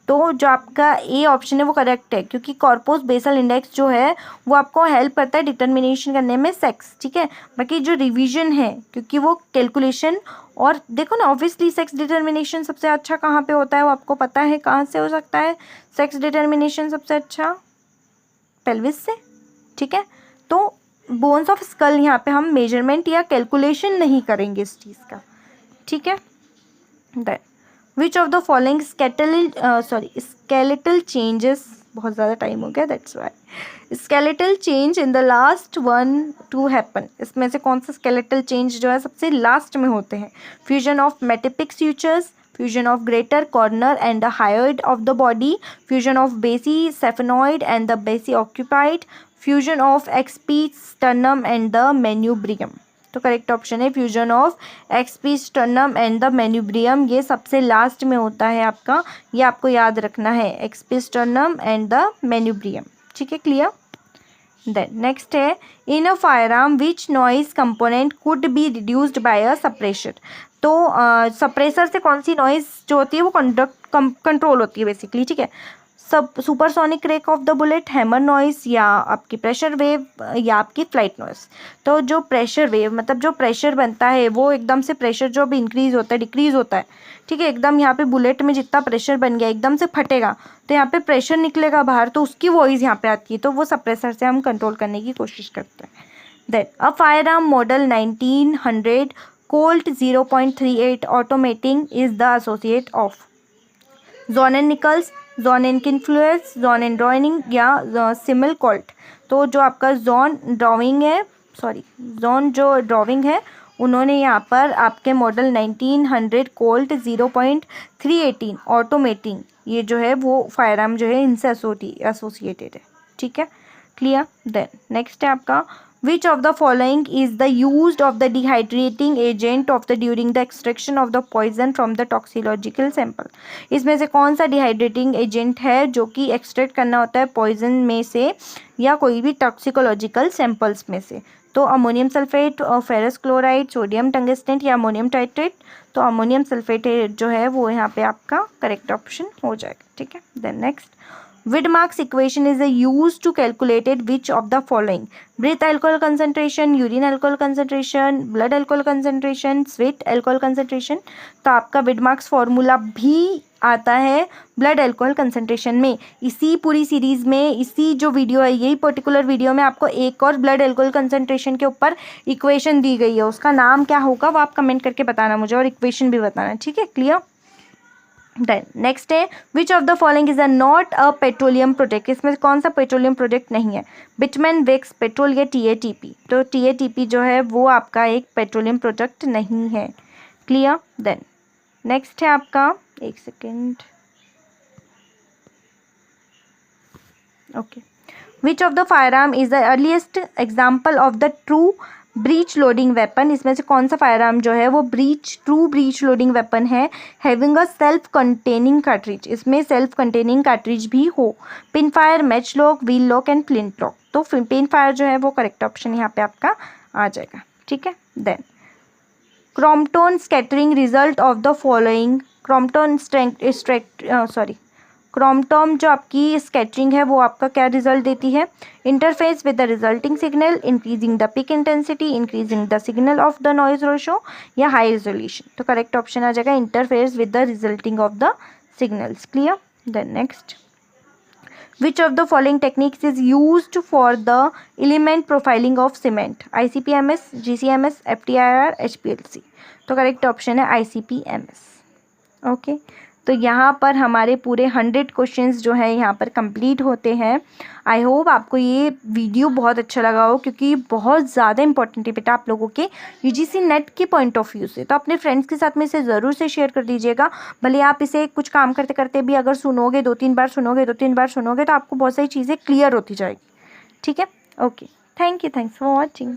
तो जो आपका A option है वो correct है, क्योंकि कॉर्पोस basal index जो है वो आपको हेल्प करता है डिटर्मिनेशन करने में सेक्स. ठीक है, बाकी जो रिवीजन है क्योंकि वो कैलकुलेशन, और देखो ना ऑब्वियसली सेक्स डिटर्मिनेशन सबसे अच्छा कहाँ पे होता है, वो आपको पता है कहाँ से हो सकता है सेक्स डिटर्मिनेशन सबसे अच्छा, पेल्विस से. ठीक है, तो बोन्स ऑफ स्कल यहाँ पे हम मेजरमेंट या कैलकुलेशन नहीं करेंगे इस चीज़ का. ठीक है. Then which of the following skeletal changes, बहुत ज़्यादा टाइम हो गया that's why, skeletal change in the last one two happen. इसमें से कौन सा स्केलेटल चेंज जो है सबसे लास्ट में होते हैं, fusion of metopic sutures, fusion of greater corner and the hyoid of the body, fusion of basi sphenoid and the basi occipital, fusion of xiphisternum and the manubrium. तो correct option है fusion of xiphisternum and the manubrium, ये सबसे last में होता है आपका, ये आपको याद रखना है, एक्सपीस्टर्नम एंड द मेन्यूब्रियम. ठीक है, क्लियर. देन नेक्स्ट है, in a firearm which noise component could be reduced by a suppressor. तो सप्रेसर से कौन सी नॉइज जो होती है वो कंट्रोल होती है बेसिकली. ठीक है, सब supersonic crack of the bullet, hammer noise, या आपकी प्रेशर वेव, या आपकी फ्लाइट नॉइस. तो जो प्रेशर वेव मतलब जो प्रेशर बनता है वो एकदम से प्रेशर जो भी इंक्रीज होता है डिक्रीज होता है. ठीक है, एकदम यहाँ पे बुलेट में जितना प्रेशर बन गया एकदम से फटेगा तो यहाँ पे प्रेशर निकलेगा बाहर, तो उसकी वॉइस यहाँ पे आती है, तो वो सप्रेसर से हम कंट्रोल करने की कोशिश करते हैं. Then a firearm model 1900 Colt 0.38 automating is the associate of John and Nickles, John and किनफ्लुएंस, जॉन एंड ड्रॉइनिंग, या सिमल कोल्ट. तो जो आपका जॉन जो ड्राविंग है उन्होंने यहाँ पर आपके मॉडल 1900 कोल्ट 0.318 ऑटोमेटिंग, ये जो है वो फायर आर्म जो है इनसे एसोसिएटेड है. ठीक है, क्लियर. देन नेक्स्ट है आपका, which of the following is the used of the dehydrating agent of the during the extraction of the poison from the toxicological sample. इसमें से कौन सा डिहाइड्रेटिंग एजेंट है जो कि एक्सट्रैक्ट करना होता है पॉइजन में से या कोई भी टॉक्सिकोलॉजिकल सैंपल्स में से. तो ammonium sulphate, ferrous chloride, sodium tungstate या अमोनियम टाइट्रेट. तो अमोनियम सल्फेट जो है वो यहाँ पे आपका करेक्ट ऑप्शन हो जाएगा. ठीक है. Then next, Widmark's equation is used to calculate which of the following: breath alcohol concentration, urine alcohol concentration, blood alcohol concentration, sweat alcohol concentration. तो आपका Widmark's फॉर्मूला भी आता है ब्लड अल्कोहल कंसंट्रेशन में। इसी पूरी सीरीज़ में, इसी जो वीडियो है, यही पर्टिकुलर वीडियो में आपको एक और ब्लड अल्कोहल कंसंट्रेशन के ऊपर इक्वेशन दी गई है, उसका नाम क्या होगा वो आप कमेंट करके बताना मुझे, और इक्वेशन भी बताना, ठीक है, क्लियर। देन नेक्स्ट है, which of the following is a not a petroleum product, इसमें कौन सा पेट्रोलियम प्रोडक्ट नहीं है, बिटमन, विक्स, पेट्रोल या TATP। तो TATP जो है वो आपका एक पेट्रोलियम प्रोडक्ट नहीं है, क्लियर। देन नेक्स्ट है आपका, एक second, okay, which of the fire arm is the earliest example of the true breach loading weapon, इसमें से कौन सा फायर आर्म जो है वो ट्रू ब्रीच लोडिंग वेपन है, having a self containing cartridge, इसमें सेल्फ कंटेनिंग कार्ट्रिज भी हो, pin fire, match lock, wheel lock and flint lock. तो पिन फायर जो है वो करेक्ट ऑप्शन यहाँ पे आपका आ जाएगा, ठीक है। Then Compton scattering result of the following, Compton जो आपकी स्कैटरिंग है वो आपका क्या रिजल्ट देती है, interface with the resulting signal, increasing the peak intensity, increasing the signal of the noise ratio या हाई रेजोल्यूशन। तो करेक्ट ऑप्शन आ जाएगा interface with the resulting of the signals, clear. Then next, which of the following techniques is used for the element profiling of cement, ICP-MS, GC-MS, FTIR, HPLC। तो correct option है ICP-MS, okay. तो यहाँ पर हमारे पूरे 100 questions जो है यहाँ पर कंप्लीट होते हैं। आई होप आपको ये वीडियो बहुत अच्छा लगा हो, क्योंकि बहुत ज़्यादा इंपॉर्टेंट है बेटा आप लोगों के UGC नेट के पॉइंट ऑफ व्यू से। तो अपने फ्रेंड्स के साथ में इसे ज़रूर से शेयर कर दीजिएगा। भले आप इसे कुछ काम करते करते भी अगर सुनोगे, 2-3 बार सुनोगे तो आपको बहुत सारी चीज़ें क्लियर होती जाएगी, ठीक है। Okay, thank you, thanks for watching.